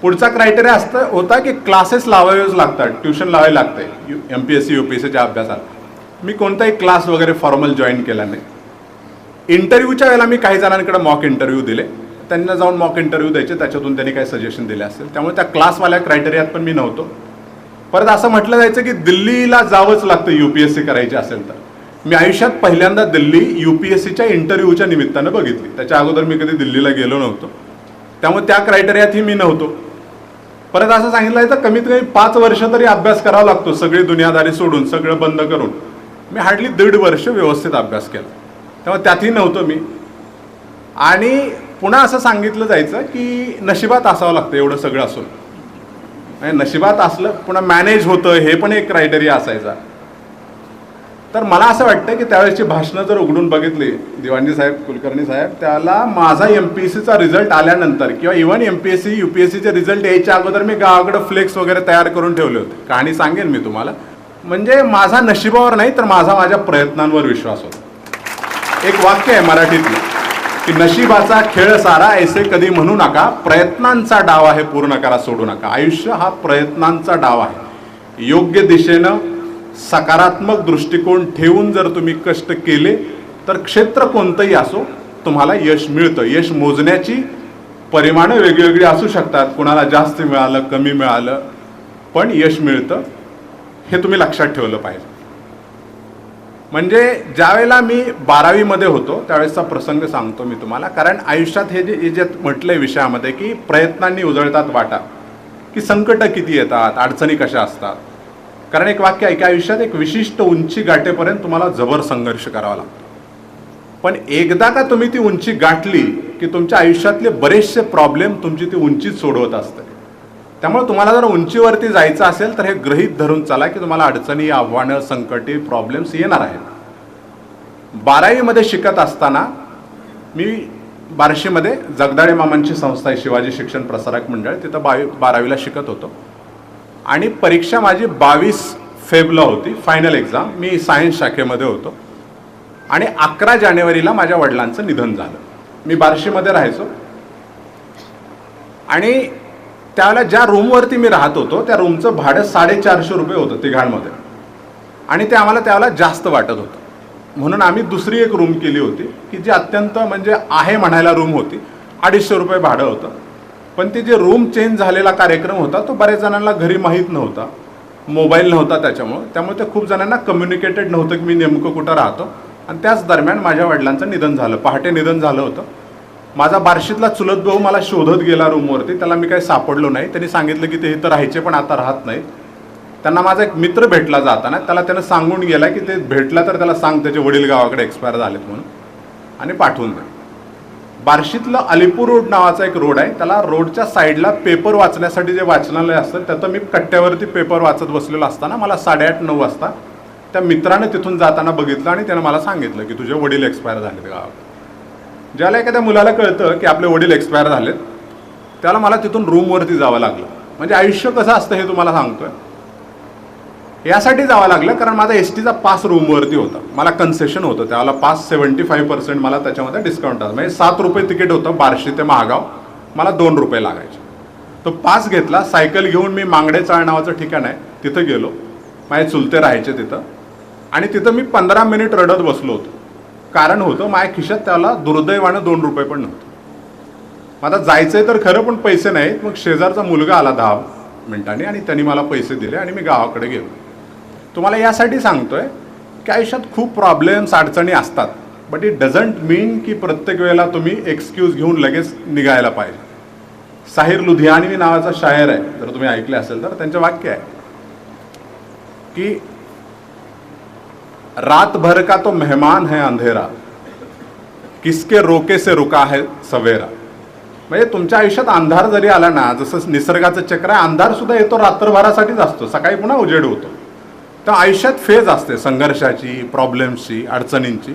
पुढचा क्रायटेरिया होता की क्लासेस लावावेच लागतात, ट्युशन लावावे लागते MPSC UPSCच्या अभ्यासात. मी कोणताही क्लास वगैरे फॉर्मल जॉईन केला नाही. इंटरव्ह्यूच्या वेळेला मी काही जणांकडे मॉक इंटरव्ह्यू दिले, त्यांना जाऊन मॉक इंटरव्ह्यू द्यायचे, त्याच्यातून त्यांनी काही सजेशन दिले असेल. त्यामुळे त्या क्लासवाल्या क्रायटेरियात पण मी नव्हतो. परत असं म्हटलं जायचं की दिल्लीला जावंच लागतं UPSC करायची असेल तर. मी आयुष्यात पहिल्यांदा दिल्ली UPSCच्या इंटरव्ह्यूच्या निमित्तानं बघितली. त्याच्या अगोदर मी कधी दिल्लीला गेलो नव्हतो, त्यामुळे त्या क्रायटेरियातही मी नव्हतो. परत असं सांगितलं जायचं कमीत कमी 5 वर्ष तरी अभ्यास करावा लागतो, सगळी दुनियादारी सोडून, सगळं बंद करून. मी हार्डली 1.5 वर्ष व्यवस्थित अभ्यास केला, त्यामुळे त्यातही नव्हतो मी. आणि पुन्हा असं सांगितलं जायचं की नशिबात असावं लागतं एवढं सगळं असून, म्हणजे नशिबात असलं पुन्हा मॅनेज होतं, हे पण एक क्रायटेरिया असायचा. तर मला असं वाटतं की त्यावेळेसची भाषणं जर उघडून बघितली दिवाणजी साहेब, कुलकर्णी साहेब, त्याला माझा MPSCचा रिझल्ट आल्यानंतर किंवा इव्हन MPSC UPSCचे रिझल्ट यायच्या अगोदर मी गावाकडं फ्लेक्स वगैरे तयार करून ठेवले होते. कहाणी सांगेन मी तुम्हाला. म्हणजे माझा नशिबावर नाही तर माझ्या प्रयत्नांवर विश्वास होता. एक वाक्य आहे मराठीतलं की नशिबाचा खेळ सारा ऐसे कधी म्हणू नका, प्रयत्नांचा डाव आहे पूर्ण करा सोडू नका. आयुष्य हा प्रयत्नांचा डाव आहे. योग्य दिशेनं सकारात्मक दृष्टिकोन ठेवून जर तुम्ही कष्ट केले तर क्षेत्र कोणतंही असो तुम्हाला यश मिळतं. यश मोजण्याची परिमाणं वेगवेगळी असू शकतात, कुणाला जास्त मिळालं, कमी मिळालं, पण यश मिळतं हे तुम्ही लक्षात ठेवलं पाहिजे. म्हणजे ज्यावेळेला मी 12वीमध्ये होतो त्यावेळेसचा प्रसंग सांगतो मी तुम्हाला. कारण आयुष्यात हे जे म्हटलंय विषयामध्ये की प्रयत्नांनी उजळतात वाटा, की संकट किती येतात, अडचणी कशा असतात. कारण एक वाक्य आहे की आयुष्यात एक विशिष्ट उंची गाठेपर्यंत तुम्हाला जबर संघर्ष करावा लागतो, पण एकदा का तुम्ही ती उंची गाठली की तुमच्या आयुष्यातले बरेचसे प्रॉब्लेम तुमची ती उंचीच सोडवत असते. त्यामुळे तुम्हाला जर उंचीवरती जायचं असेल तर हे गृहीत धरून चला की तुम्हाला अडचणी, आव्हानं, संकटे, प्रॉब्लेम्स येणार आहेत. 12वीमध्ये शिकत असताना मी बार्शीमध्ये जगदाळे मामांची संस्था आहे, शिवाजी शिक्षण प्रसारक मंडळ, तिथं 12वीला शिकत होतो. आणि परीक्षा माझी 22 फेब्रुवारीला होती, फायनल एक्झाम. मी सायन्स शाखेमध्ये होतो. आणि 11 जानेवारीला माझ्या वडिलांचं निधन झालं. मी बार्शीमध्ये राहायचो आणि त्यावेळेला ज्या रूमवरती मी राहत होतो त्या रूमचं भाडं 450 रुपये होतं तिघांमध्ये, आणि ते आम्हाला त्यावेळेला जास्त वाटत होतं. म्हणून आम्ही दुसरी एक रूम केली होती की जी अत्यंत म्हणजे आहे म्हणायला रूम होती. 250 रुपये भाडं होतं. पण ते जे रूम चेंज झालेला कार्यक्रम होता तो बऱ्याच जणांना घरी माहीत नव्हता, मोबाईल नव्हता, त्यामुळे ते खूप जणांना कम्युनिकेटेड नव्हतं की मी नेमकं कुठं राहतो. आणि त्याच दरम्यान माझ्या वडिलांचं निधन झालं, पहाटे निधन झालं होतं. माझा बार्शीतला चुलत भाऊ मला शोधत गेला रूमवरती, त्याला मी काही सापडलो नाही. त्यांनी सांगितलं की ते इथं राहायचे पण आता राहत नाहीत. त्यांना माझा एक मित्र भेटला जाताना, त्यानं सांगून गेला की ते भेटला तर त्याला सांग त्याचे वडील गावाकडे एक्सपायर झालेत म्हणून, आणि पाठवून दे. बार्शीतलं अलीपूर रोड नावाचा एक रोड आहे, त्याला रोडच्या साईडला पेपर वाचण्यासाठी जे वाचनालय असतं त्याचं मी कट्ट्यावरती पेपर वाचत बसलेलो असताना मला 8:30-9 वाजता त्या मित्रानं तिथून जाताना बघितलं आणि त्यानं मला सांगितलं की तुझे वडील एक्सपायर झालेत गावात. ज्याला एखाद्या मुलाला कळतं की आपले वडील एक्सपायर झालेत त्याला मला तिथून रूमवरती जावं लागलं. म्हणजे आयुष्य कसं असतं हे तुम्हाला सांगतोय. यासाठी जावं लागलं कारण माझा STचा पास रूमवरती होता, मला कन्सेशन होतं त्याला पास 75% मला त्याच्यामध्ये डिस्काउंट आला. म्हणजे 7 रुपये तिकीट होतं बार्शी ते महागाव, मला 2 रुपये लागायचे. तो पास घेतला, सायकल घेऊन मी मांगडे चाळ नावाचं ठिकाण आहे तिथं गेलो. माझे चुलते राहायचे तिथं, आणि तिथं मी 15 मिनिट रडत बसलो होतो. कारण होतं माझ्या खिशात त्याला दुर्दैवानं 2 रुपये पण नव्हतं. माझा जायचंय तर खरं पण पैसे नाहीत. मग शेजारचा मुलगा आला 10 मिनिटांनी आणि त्यांनी मला पैसे दिले आणि मी गावाकडे गेलो. तुम्हाला यासाठी सांगतोय की आयुष्यात खूप प्रॉब्लेम्स, अडचणी असतात, बट इट डझंट मीन की प्रत्येक वेळेला तुम्ही एक्सक्यूज घेऊन लगेच निघायला पाहिजे. साहिर लुधियानवी नावाचा शायर आहे, जर तुम्ही ऐकले असेल तर, त्यांचं वाक्य आहे की रात भर का तो मेहमान है अंधेरा, किसके रोके से रुका है सवेरा. म्हणजे तुमच्या आयुष्यात अंधार जरी आला ना, जसं निसर्गाचं चक्र आहे, अंधार सुद्धा येतो रात्रभरासाठीच असतो, सकाळी पुन्हा उजेड होतो. तर आयुष्यात फेज असते संघर्षाची, प्रॉब्लेम्सची, अडचणींची.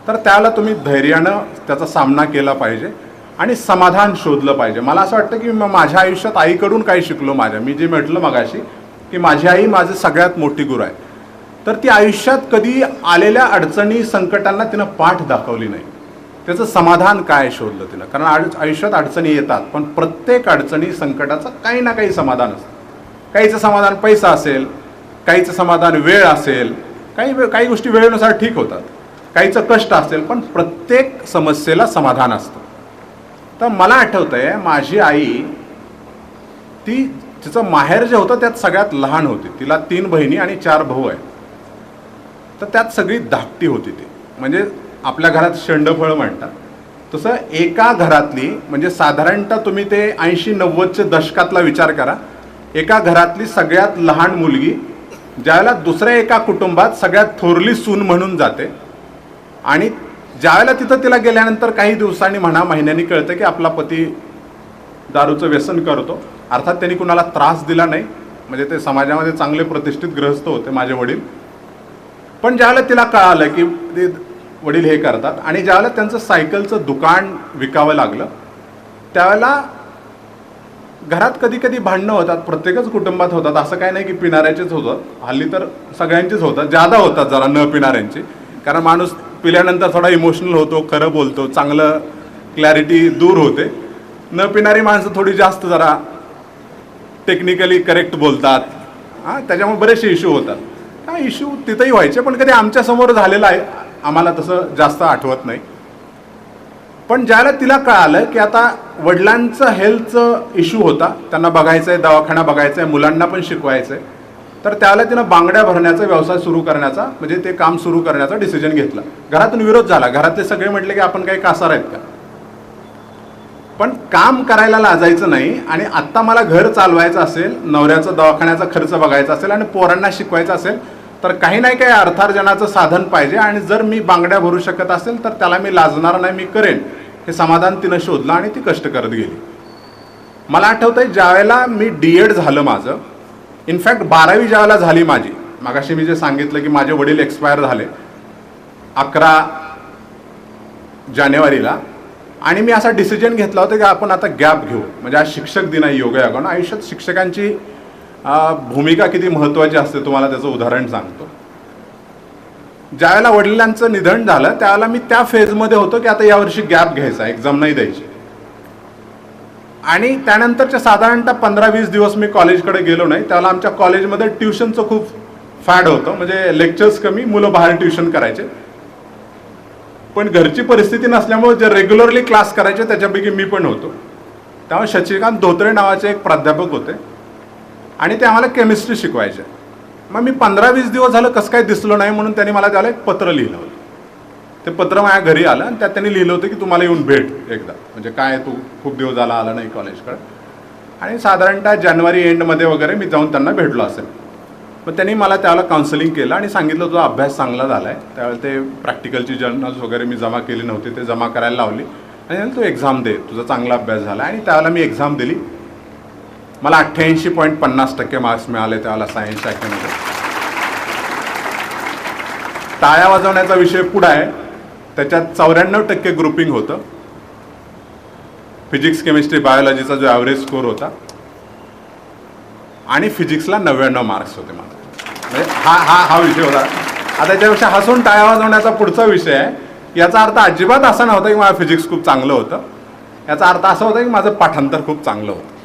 तर त्याला तुम्ही धैर्यानं त्याचा सामना केला पाहिजे आणि समाधान शोधलं पाहिजे. मला असं वाटतं की माझ्या आयुष्यात आईकडून काही शिकलो. मी जे म्हटलं मगाशी की माझी आई माझी सगळ्यात मोठी गुरु आहे. तर ती आयुष्यात कधी आलेल्या अडचणी, संकटांना तिनं पाठ दाखवली नाही, त्याचं समाधान काय शोधलं तिनं. कारण आयुष्यात अडचणी येतात, पण प्रत्येक अडचणी, संकटाचं काही ना काही समाधान असतं. काहीचं समाधान पैसा असेल, काहीचं समाधान वेळ असेल, काही गोष्टी वेळेनुसार ठीक होतात, काहीचं कष्ट असेल, पण प्रत्येक समस्येला समाधान असतं. तर मला आठवतंय माझी आई ती तिचं माहेर जे होतं त्यात सगळ्यात लहान होती. तिला 3 बहिणी आणि 4 भाऊ आहे. तर त्यात सगळी धाकटी होती ती. म्हणजे आपल्या घरात शेंडफळ म्हणतात तसं एका घरातली, म्हणजे साधारणतः तुम्ही ते 80-90च्या दशकातला विचार करा. एका घरातली सगळ्यात लहान मुलगी ज्यावेळेला दुसऱ्या एका कुटुंबात सगळ्यात थोरली सून म्हणून जाते आणि ज्यावेळेला तिथं तिला गेल्यानंतर काही दिवसांनी म्हणा महिन्यांनी कळतं की आपला पती दारूचं व्यसन करतो. अर्थात त्यांनी कुणाला त्रास दिला नाही, म्हणजे ते समाजामध्ये चांगले प्रतिष्ठित गृहस्थ होते माझे वडील. पण ज्यावेळेला तिला कळालं की ते वडील हे करतात आणि ज्यावेळेला त्यांचं सायकलचं दुकान विकावं लागलं त्यावेळेला घरात कधी कधी भांडणं होतात. प्रत्येकच कुटुंबात होतात, असं काही नाही की पिणाऱ्याचेच होतात. हल्ली तर सगळ्यांचेच होतात, जादा होतात जरा न पिणाऱ्यांची. कारण माणूस पिल्यानंतर थोडा इमोशनल होतो, खरं बोलतो, चांगलं क्लॅरिटी दूर होते. न पिणारी माणसं थोडी जास्त जरा टेक्निकली करेक्ट बोलतात. त्याच्यामुळे बरेचसे इश्यू होतात. हा इश्यू तिथंही व्हायचे, पण कधी आमच्यासमोर झालेला आहे आम्हाला तसं जास्त आठवत नाही. पण ज्याला तिला कळालं की आता वडिलांचं हेल्थचं इश्यू होता, त्यांना बघायचं आहे, दवाखाना बघायचा आहे, मुलांना पण शिकवायचं आहे, तर त्यावेळेला तिनं बांगड्या भरण्याचा व्यवसाय सुरू करण्याचा, म्हणजे ते काम सुरू करण्याचा डिसिजन घेतला. घरातून विरोध झाला. घरातले सगळे म्हटले की आपण काही कासार आहेत का, पण काम करायला लाजायचं नाही. आणि आत्ता मला घर चालवायचं असेल, नवऱ्याचा दवाखान्याचा खर्च बघायचा असेल आणि पोरांना शिकवायचं असेल तर काही नाही काही अर्थार्जनाचं साधन पाहिजे. आणि जर मी बांगड्या भरू शकत असेल तर त्याला मी लाजणार नाही, मी करेन, हे समाधान तिनं शोधलं आणि ती कष्ट करत गेली. मला आठवतंय ज्यावेळेला मी D.Ed झालं माझं, इनफॅक्ट 12वी ज्यावेळेला झाली माझी, मागाशी मी जे सांगितलं की माझे वडील एक्सपायर झाले 11 जानेवारीला, आणि मी असा डिसिजन घेतला होता की आपण आता गॅप घेऊ. म्हणजे आज शिक्षक दिन आहे योगायोगानं. आयुष्यात शिक्षकांची भूमिका किती महत्त्वाची असते तुम्हाला त्याचं उदाहरण सांगतो. ज्यावेळेला वडिलांचं निधन झालं त्यावेळेला मी त्या फेजमध्ये होतो की आता यावर्षी गॅप घ्यायचा, एक्झाम नाही द्यायची. आणि त्यानंतरच्या साधारणतः 15-20 दिवस मी कॉलेजकडे गेलो नाही. त्यावेळेला आमच्या कॉलेजमध्ये ट्युशनचं खूप फॅड होतं, म्हणजे लेक्चर्स कमी, मुलं बाहेर ट्युशन करायचे. पण घरची परिस्थिती नसल्यामुळे जे रेग्युलरली क्लास करायचे त्याच्यापैकी मी पण होतो. त्यामुळे शशिकांत धोत्रे नावाचे एक प्राध्यापक होते आणि ते आम्हाला केमिस्ट्री शिकवायचे. मग मी 15-20 दिवस झालं कसं काय दिसलो नाही म्हणून त्यांनी मला त्याला एक पत्र लिहिलं होतं. ते पत्र माझ्या घरी आलं आणि त्यात त्यांनी लिहिलं होतं की तुम्हाला येऊन भेट एकदा, म्हणजे काय तू खूप दिवस झाला आला नाही कॉलेजकडे. आणि साधारणतः जानेवारी एंडमध्ये वगैरे मी जाऊन त्यांना भेटलो असेल. मग त्यांनी मला त्यावेळेला काउन्सिलिंग केलं आणि सांगितलं तुझा अभ्यास चांगला झाला आहे. त्यावेळेला ते प्रॅक्टिकलची जर्नल्स वगैरे मी जमा केली नव्हती, ते जमा करायला लावली आणि तू एक्झाम दे, तुझा चांगला अभ्यास झाला. आणि त्यावेळेला मी एक्झाम दिली. मला 88.50% मार्क्स मिळाले त्यावेळेला सायन्स शाखेमध्ये. टाळ्या वाजवण्याचा विषय पुढे आहे, त्याच्यात 94% ग्रुपिंग होतं. फिजिक्स, केमिस्ट्री, बायोलॉजीचा जो ॲव्हरेज स्कोर होता आणि फिजिक्सला 99 मार्क्स होते मला. म्हणजे हा विषय होता. आता त्याच्यापेक्षा हसून टाळ्या वाजवण्याचा पुढचा विषय आहे. याचा अर्थ अजिबात असा नव्हता की माझं फिजिक्स खूप चांगलं होतं. याचा अर्थ असा होता की माझं पाठांतर खूप चांगलं होतं.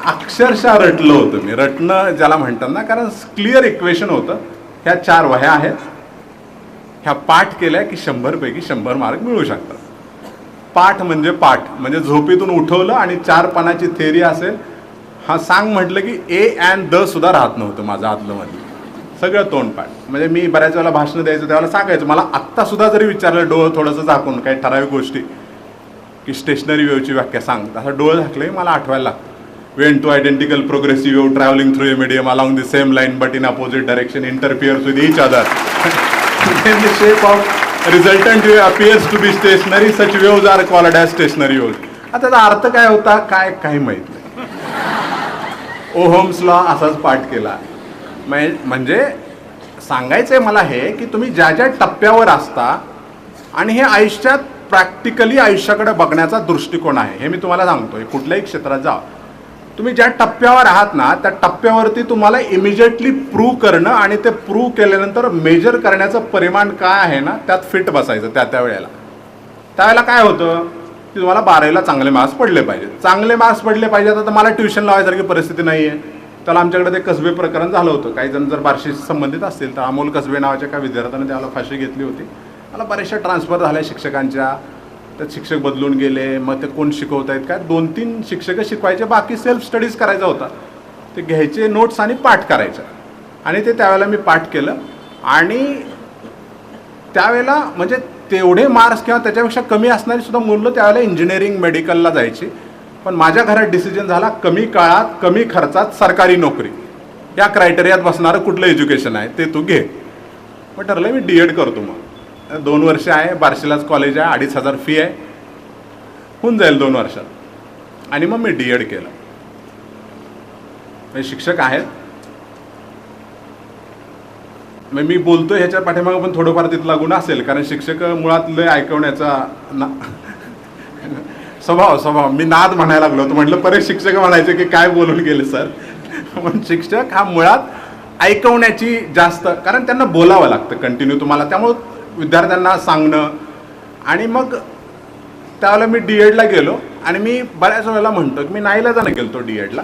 अक्षरशः रटलं होतं मी, रटणं ज्याला म्हणतात ना, कारण क्लिअर इक्वेशन होतं. ह्या 4 वह्या आहेत, ह्या पाठ केल्या की 100 पैकी 100 मार्क मिळू शकतात. पाठ म्हणजे झोपेतून उठवलं आणि 4 पानाची थेअरी असेल, हा सांग म्हटलं की ए अँड द सुद्धा राहत नव्हतं माझं आदलंमध्ये, सगळं तोंडपाठ. म्हणजे मी बऱ्याच वेळेला भाषणं द्यायचं त्यावेळेला सांगायचं, मला आत्ता सुद्धा जरी विचारलं डोळं थोडंसं झाकून काही ठराविक गोष्टी की स्टेशनरी वेव्हची व्याख्या सांग, असं डोळं झाकलं मला आठवायला लागतं. when two identical progressive wave traveling through a medium along the same line but in opposite direction interferes with each other then the shape of resultant wave appears to be stationary, such waves are called as stationary waves. आता त्याचा अर्थ काय होता काय काही माहित नाही. Ohms law असाच पाठ केला. म्हणजे सांगायचंय मला हे की तुम्ही ज्या ज्या टप्प्यावर असता आणि हे आयुष्यात प्रॅक्टिकली आयुष्याकडे बघण्याचा दृष्टिकोन आहे, हे मी तुम्हाला सांगतोय. कुठल्याही क्षेत्रात जा, तुम्ही ज्या टप्प्यावर आहात ना त्या टप्प्यावरती तुम्हाला इमिजिएटली प्रूव्ह करणं आणि ते प्रूव्ह केल्यानंतर मेजर करण्याचं परिमाण काय आहे ना त्यात फिट बसायचं त्या वेळेला. त्यावेळेला काय होतं की तुम्हाला 12वीला चांगले मार्क्स पडले पाहिजे. चांगले मार्क्स पडले पाहिजे तर मला ट्युशन लावायसारखी परिस्थिती नाही आहे. त्याला आमच्याकडे ते कसबे प्रकरण झालं होतं. काही जण जर बार्शीशी संबंधित असतील तर अमोल कसबे नावाच्या एका विद्यार्थ्यानं त्याला फाशी घेतली होती. मला बऱ्याचशा ट्रान्सफर झाल्या शिक्षकांच्या. त्यात शिक्षक बदलून गेले, मग ते कोण शिकवत आहेत काय, 2-3 शिक्षक शिकवायचे, बाकी सेल्फ स्टडीज करायचा होता. ते घ्यायचे नोट्स आणि पाठ करायचं, आणि ते त्यावेळेला मी पाठ केलं. आणि त्यावेळेला म्हणजे तेवढे मार्क्स किंवा त्याच्यापेक्षा कमी असणारी सुद्धा मुलं त्यावेळेला इंजिनिअरिंग मेडिकलला जायची. पण माझ्या घरात डिसिजन झाला, कमी काळात कमी खर्चात सरकारी नोकरी, या क्रायटेरियात बसणारं कुठलं एज्युकेशन आहे ते तू घे. मग ठरलं मी डी एड करतो. मग 2 वर्ष आहे, बार्शीलाच कॉलेज आहे, 2,500 फी आहे, होऊन जाईल 2 वर्षात. आणि मग मी डी एड केलं. म्हणजे शिक्षक आहेत, मग मी बोलतो ह्याच्या पाठीमागं पण थोडंफार तिथला गुण असेल, कारण शिक्षक मुळात लय ऐकवण्याचा स्वभाव. मी नाद म्हणायला लागलो होतो, म्हटलं परत शिक्षक म्हणायचे की काय बोलून गेले सर. पण शिक्षक हा मुळात ऐकवण्याची जास्त, कारण त्यांना बोलावं लागतं कंटिन्यू तुम्हाला, त्यामुळं विद्यार्थ्यांना सांगणं. आणि मग त्यावेळेला मी डी एडला गेलो. आणि मी बऱ्याच वेळेला म्हणतो की मी नाईलाजाने गेलो डी एडला,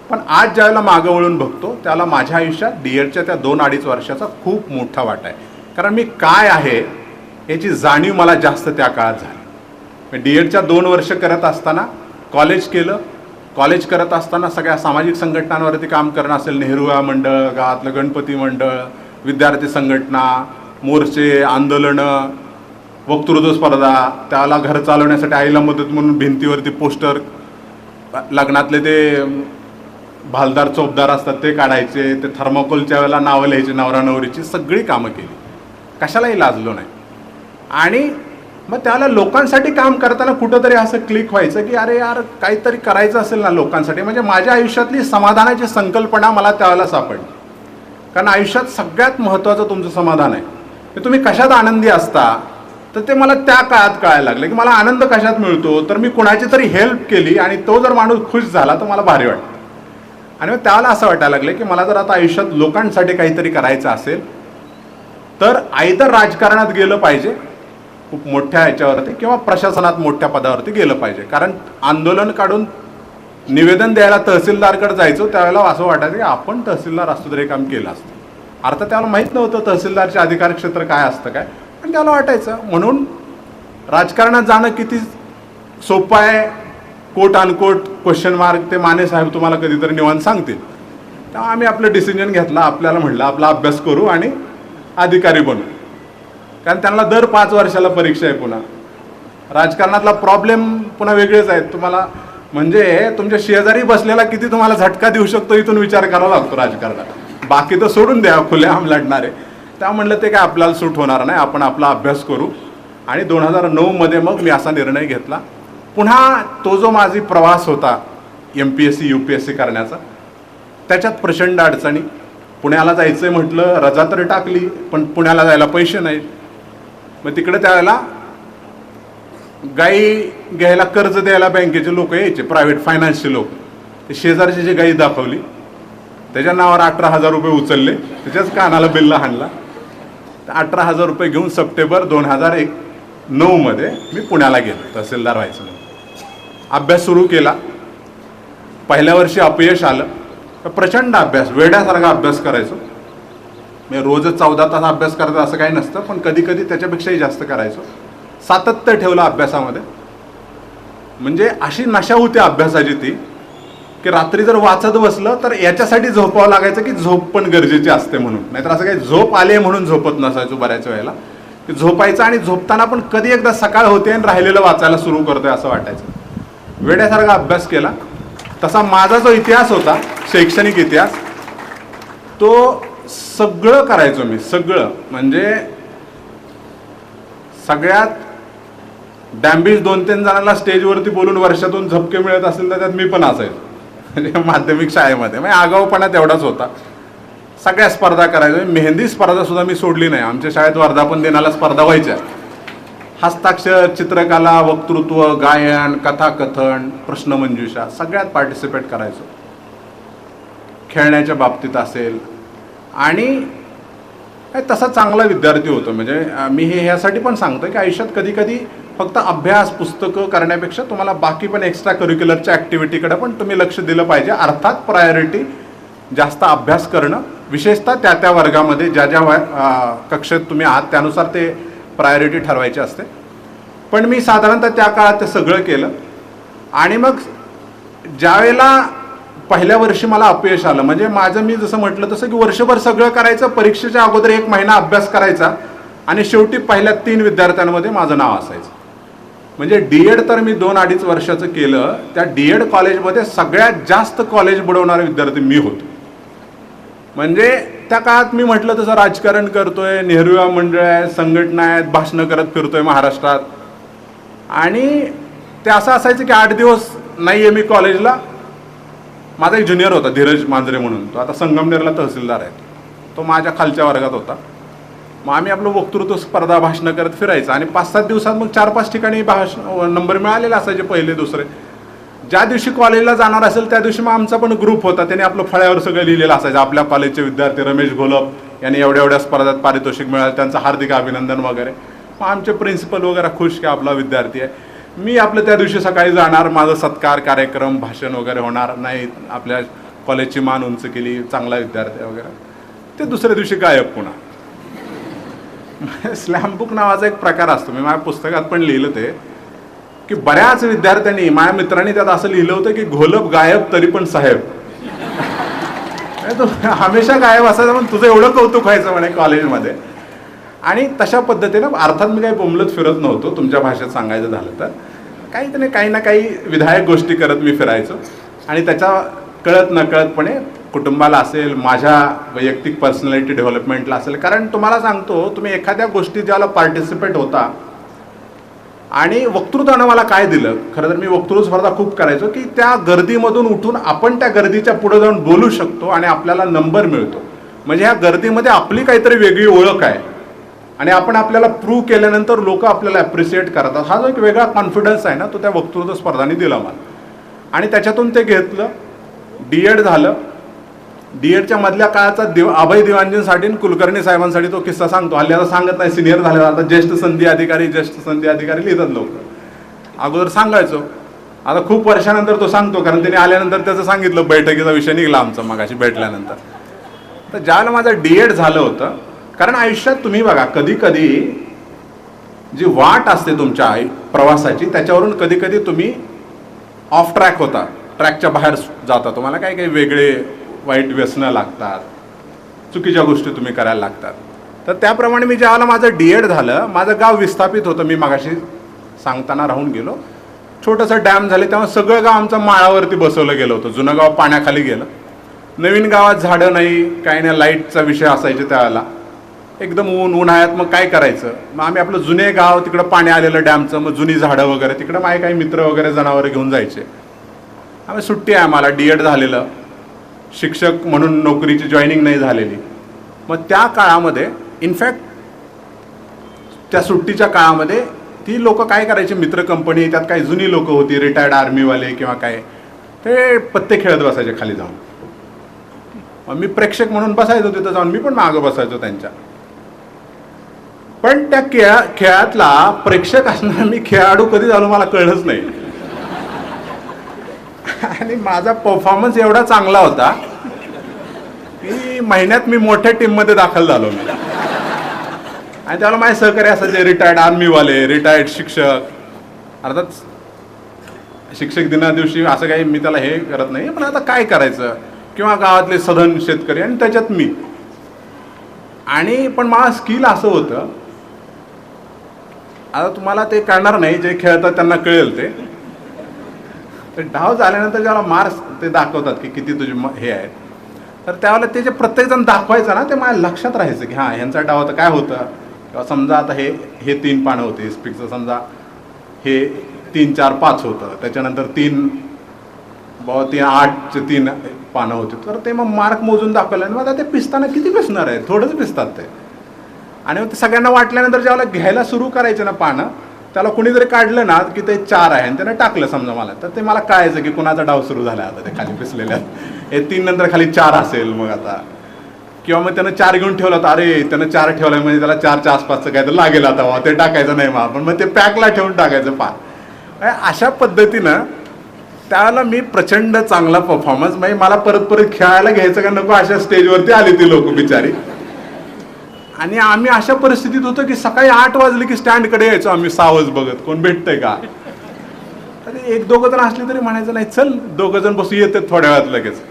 पण आज ज्यावेळेला मागं वळून बघतो त्यावेळेला माझ्या आयुष्यात डी एडच्या त्या 2-2.5 वर्षाचा खूप मोठा वाटा आहे. कारण मी काय आहे याची जाणीव मला जास्त त्या काळात झाली. मी डी एडच्या 2 वर्ष करत असताना कॉलेज केलं. कॉलेज करत असताना सगळ्या सामाजिक संघटनांवरती काम करणं असेल, नेहरू मंडळ, गावातलं गणपती मंडळ, विद्यार्थी संघटना, मोर्चे, आंदोलनं, वक्तृत्व स्पर्धा, त्याला घर चालवण्यासाठी आईला मदत म्हणून भिंतीवरती पोस्टर, लग्नातले ते भालदार चोपदार असतात ते काढायचे, ते थर्माकोलच्या वेळेला नावं लिहायची नवरा नवरीची, सगळी कामं केली, कशालाही लाजलो नाही. आणि मग त्याला लोकांसाठी काम करताना कुठंतरी असं क्लिक व्हायचं की अरे यार काहीतरी करायचं असेल ना लोकांसाठी. म्हणजे माझ्या आयुष्यातली समाधानाची संकल्पना मला त्यावेळेला सापडली. कारण आयुष्यात सगळ्यात महत्त्वाचं तुमचं समाधान आहे. की तुम्ही कशात आनंदी असता, तर ते मला त्या काळात कळायला लागलं की मला आनंद कशात मिळतो, तर मी कुणाची तरी हेल्प केली आणि तो जर माणूस खुश झाला तर मला भारी वाटतं. आणि मग त्याला असं वाटायला लागलं की मला जर आता आयुष्यात लोकांसाठी काहीतरी करायचं असेल तर आयदर राजकारणात गेलं पाहिजे खूप मोठ्या ह्याच्यावरती, किंवा प्रशासनात मोठ्या पदावरती गेलं पाहिजे. कारण आंदोलन काढून निवेदन द्यायला तहसीलदारकडे जायचो त्यावेळेला असं वाटायचं की आपण तहसीलदार असतो तरी काम केलं असतं. अर्थात त्याला माहीत नव्हतं तहसीलदारचे अधिकार क्षेत्र काय असतं काय, पण त्याला वाटायचं. म्हणून राजकारणात जाणं किती सोपं आहे, कोट अनकोट क्वेश्चन मार्क, ते माने साहेब तुम्हाला कधीतरी निवांत सांगतील. तेव्हा आम्ही आपलं डिसिजन घेतला, आपल्याला म्हटलं आपला अभ्यास करू आणि अधिकारी बनू. कारण त्यांना दर 5 वर्षाला परीक्षा आहे. पुन्हा राजकारणातला प्रॉब्लेम पुन्हा वेगळेच आहेत तुम्हाला. म्हणजे तुमच्या शेजारी बसलेला किती तुम्हाला झटका देऊ शकतो इथून विचार करावा लागतो राजकारणात. बाकी तर सोडून द्या, खुलेआम लढणारे. त्या म्हणलं ते काय आपल्याला सूट होणार नाही, आपण आपला अभ्यास करू. आणि 2009 मध्ये मग मी असा निर्णय घेतला. पुन्हा तो जो माझी प्रवास होता MPSC UPSC करण्याचा, त्याच्यात प्रचंड अडचणी. पुण्याला जायचं म्हटलं, रजा तर टाकली पण पुण्याला जायला पैसे नाहीत. मग तिकडे त्यावेळेला गाई घ्यायला कर्ज द्यायला बँकेचे लोक यायचे, प्रायव्हेट फायनान्सचे लोक. ते शेजारची जी गाई दाखवली त्याच्या नावावर 18,000 रुपये उचलले, त्याच्याच कानाला बिल्ला हाणला. 18,000 रुपये घेऊन सप्टेंबर 2009 मध्ये मी पुण्याला गेलो तहसीलदार व्हायचं म्हणून. अभ्यास सुरू केला. पहिल्या वर्षी अपयश आलं. प्रचंड अभ्यास, वेड्यासारखा अभ्यास करायचो. मी रोजच 14 तास अभ्यास करायचा असं काही नसतं, पण कधी कधी त्याच्यापेक्षाही जास्त करायचो. सातत्य ठेवलं अभ्यासामध्ये. म्हणजे अशी नशा होती अभ्यासाची ती की रात्री जर वाचत बसलं तर याच्यासाठी झोपावं लागायचं की झोप पण गरजेची असते म्हणून. नाहीतर असं काही झोप आले म्हणून झोपत नसायचो बऱ्याच वेळेला. की झोपायचं आणि झोपताना पण कधी एकदा सकाळ होते आणि राहिलेलं वाचायला सुरू करतोय असं वाटायचं. वेड्यासारखा अभ्यास केला. तसा माझा जो इतिहास होता, शैक्षणिक इतिहास, तो सगळं करायचो मी. सगळं म्हणजे सगळ्यात डॅम्बिश 2-3 जणांना स्टेजवरती बोलून वर्षातून झपके मिळत असेल तर त्यात मी पण असायचो. म्हणजे माध्यमिक शाळेमध्ये म्हणजे आगाऊपणा तेवढाच होता. सगळ्या स्पर्धा करायचो. मेहंदी स्पर्धा सुद्धा मी सोडली नाही. आमच्या शाळेत वर्धापन दिनाला स्पर्धा व्हायच्या. हस्ताक्षर, चित्रकला, वक्तृत्व, गायन, कथाकथन, प्रश्नमंजुषा सगळ्यात पार्टिसिपेट करायचो. खेळण्याच्या बाबतीत असेल. आणि तसा चांगला विद्यार्थी होतो. म्हणजे मी हे ह्यासाठी पण सांगतो की आयुष्यात कधी कधी फक्त अभ्यास पुस्तकं करण्यापेक्षा तुम्हाला बाकी पण एक्स्ट्रा करिक्युलरच्या ॲक्टिव्हिटीकडे पण तुम्ही लक्ष दिलं पाहिजे. अर्थात प्रायोरिटी जास्त अभ्यास करणं, विशेषतः त्या वर्गामध्ये ज्या कक्षेत तुम्ही आहात त्यानुसार ते प्रायोरिटी ठरवायची असते. पण मी साधारणतः त्या काळात ते सगळं केलं. आणि मग ज्यावेळेला पहिल्या वर्षी मला अपयश आलं, म्हणजे माझं मी जसं म्हटलं तसं की वर्षभर सगळं करायचं, परीक्षेच्या अगोदर 1 महिना अभ्यास करायचा आणि शेवटी पहिल्या 3 विद्यार्थ्यांमध्ये माझं नाव असायचं. म्हणजे D.Ed तर मी 2-2.5 वर्षाचं केलं. त्या D.Ed कॉलेजमध्ये सगळ्यात जास्त कॉलेज बुडवणारे विद्यार्थी मी होतो. म्हणजे त्या काळात मी म्हटलं तसं राजकारण करतोय, नेहरू युवा मंडळ आहे, संघटना आहेत, भाषणं करत फिरतोय महाराष्ट्रात. आणि ते असं असायचं की 8 दिवस नाही आहे मी कॉलेजला. माझा एक ज्युनियर होता धीरज मांजरे म्हणून, तो आता संगमनेरला तहसीलदार आहे. तो माझ्या खालच्या वर्गात होता. मग आम्ही आपलं वक्तृत्व स्पर्धा भाषणं करत फिरायचं आणि 5-7 दिवसात मग 4-5 ठिकाणी नंबर मिळालेले असायचे, पहिले दुसरे. ज्या दिवशी कॉलेजला जाणार असेल त्या दिवशी मग आमचा पण ग्रुप होता, त्याने आपलं फळ्यावर सगळं लिहिलेलं असायचं. आपल्या कॉलेजचे विद्यार्थी रमेश घोलप यांनी एवढ्या एवढ्या स्पर्धात पारितोषिक मिळालं, त्यांचं हार्दिक अभिनंदन वगैरे. मग आमचे प्रिन्सिपल वगैरे खुश की आपला विद्यार्थी आहे. मी आपलं त्या दिवशी सकाळी जाणार, माझं सत्कार कार्यक्रम भाषण वगैरे होणार नाही, आपल्या कॉलेजची मान उंच केली, चांगला विद्यार्थी वगैरे. ते दुसऱ्या दिवशी गायब पुन्हा. स्लॅम बुक नावाचा एक प्रकार असतो, मी माझ्या पुस्तकात पण लिहिलं ते, की बऱ्याच विद्यार्थ्यांनी, माझ्या मित्रांनी त्यात असं लिहिलं होतं की घोलप गायब तरी पण साहेब. तो हमेशा गायब असायचा, पण तुझं एवढं कौतुक व्हायचं म्हणे कॉलेजमध्ये. आणि तशा पद्धतीनं अर्थात मी काही बोंबलत फिरत नव्हतो, तुमच्या भाषेत सांगायचं झालं तर काही ना काही विधायक गोष्टी करत मी फिरायचो. आणि त्याच्या कळत नकळतपणे कुटुंबाला असेल, माझ्या वैयक्तिक पर्सनॅलिटी डेव्हलपमेंटला असेल. कारण तुम्हाला सांगतो, तुम्ही एखाद्या गोष्टी ज्याला पार्टिसिपेट होता, आणि वक्तृत्वानं मला काय दिलं, खरं तर मी वक्तृत्व स्पर्धा खूप करायचो, की त्या गर्दीमधून उठून आपण त्या गर्दीच्या पुढे जाऊन बोलू शकतो आणि आपल्याला नंबर मिळतो. म्हणजे ह्या गर्दीमध्ये आपली काहीतरी वेगळी ओळख आहे आणि आपण आपल्याला प्रूव्ह केल्यानंतर लोक आपल्याला ॲप्रिशिएट करतात. हा जो एक वेगळा कॉन्फिडन्स आहे ना, तो त्या वक्तृत्व स्पर्धांनी दिला मला. आणि त्याच्यातून ते घेतलं, D.Ed झालं. D.Edच्या मधल्या काळाचा अभय दिवाणजींसाठी कुलकर्णी साहेबांसाठी तो किस्सा सांगतो. हल्ली आता सांगत नाही, सिनियर झाले, आता ज्येष्ठ संधी अधिकारी लिहितात लोक. अगोदर सांगायचो, आता खूप वर्षानंतर तो सांगतो, कारण त्यांनी आल्यानंतर त्याचं सांगितलं, बैठकीचा विषय निघाला आमचा मगाशी भेटल्यानंतर. तर ज्यावेळेला माझं D.Ed झालं होतं, कारण आयुष्यात तुम्ही बघा, कधी कधी जी वाट असते तुमच्या प्रवासाची, त्याच्यावरून कधी कधी तुम्ही ऑफ ट्रॅक होता, ट्रॅकच्या बाहेर जाता. तुम्हाला काही काही वेगळे वाईट व्यसनं लागतात, चुकीच्या गोष्टी तुम्ही करायला लागतात. तर त्याप्रमाणे मी ज्यावेळेला माझं D.Ed झालं, माझं गाव विस्थापित होतं, मी मगाशी सांगताना राहून गेलो. छोटंसं डॅम झाले तेव्हा सगळं गाव आमचं माळावरती बसवलं गेलं होतं. जुनं गाव पाण्याखाली गेलं. नवीन गावात झाडं नाही, काही नाही, लाईटचा विषय असायचे त्यावेळेला. एकदम उन्हाळ्यात मग काय करायचं, मग आम्ही आपलं जुने गाव, तिकडं पाणी आलेलं डॅमचं, मग जुनी झाडं वगैरे, तिकडं माझे काही मित्र वगैरे जनावरं घेऊन जायचे. आम्ही सुट्टी आहे, मला D.Ed झालेलं, शिक्षक म्हणून नोकरीची जॉईनिंग नाही झालेली. मग त्या काळामध्ये इनफॅक्ट त्या सुट्टीच्या काळामध्ये ती लोक काय करायचे, मित्र कंपनी, त्यात काही जुनी लोक होती, रिटायर्ड आर्मीवाले किंवा काय, ते पत्ते खेळत बसायचे खाली जाऊन. मग मी प्रेक्षक म्हणून बसायचो तिथं जाऊन, मी पण मागं बसायचो त्यांच्या. पण त्या खेळातला प्रेक्षक असणार मी खेळाडू कधी झालो मला कळलंच नाही. आणि माझा परफॉर्मन्स एवढा चांगला होता की महिन्यात मी मोठ्या टीममध्ये दाखल झालो मी. आणि त्याला माझे सहकारी असायचे, रिटायर्ड आर्मीवाले, रिटायर्ड शिक्षक. अर्थात शिक्षक दिना दिवशी असं काही मी त्याला हे करत नाही, पण आता काय करायचं, किंवा गावातले सधन शेतकरी, आणि त्याच्यात मी. आणि पण माझं स्किल असं होतं, आता तुम्हाला ते कळणार नाही, जे खेळतात त्यांना कळेल ते. डाव झाल्यानंतर ज्याला मार्क्स ते दाखवतात की किती तुझे हे आहेत, तर त्यावेळेला ते जे प्रत्येकजण दाखवायचं ना, ते माझ्या लक्षात राहायचं की हां ह्यांचा डाव होता, काय होतं. किंवा समजा आता हे 3 पानं होते स्पीकचं, समजा हे 3, 4, 5 होतं, त्याच्यानंतर 3, 8चे 3 पानं होते. तर ते मग मार्क मोजून दाखवलं, आणि मग आता ते पिसताना किती पिसणार आहे, थोडंच पिसतात ते. आणि मग ते सगळ्यांना वाटल्यानंतर ज्यावेळेला घ्यायला सुरू करायचे ना पानं, त्याला कुणी जरी काढलं ना की ते 4 आहे आणि त्यानं टाकलं समजा मला, तर ते मला कळायचं की कुणाचा डाव सुरू झाला आता ते खाली पिसलेल्या. हे 3 नंतर खाली 4 असेल मग आता. किंवा मग त्यानं 4 घेऊन ठेवला, तर अरे त्यानं 4 ठेवलाय म्हणजे त्याला 4च्या आसपासचं काय तर लागेल आता, ते टाकायचं नाही मग आपण, मग ते पॅकला ठेवून टाकायचं पान. अशा पद्धतीनं त्यावेळेला मी प्रचंड चांगला परफॉर्मन्स, म्हणजे मला परत खेळायला घ्यायचं का नको अशा स्टेजवरती आली ती लोक बिचारी. आणि आम्ही अशा परिस्थितीत होतो की सकाळी 8 वाजले की स्टँडकडे यायचो आम्ही सावज बघत कोण भेटतंय का. तर एक दोघं जण असले तरी म्हणायचं नाही चल दोघं जण बसू येतात थोड्या वेळात लगेच.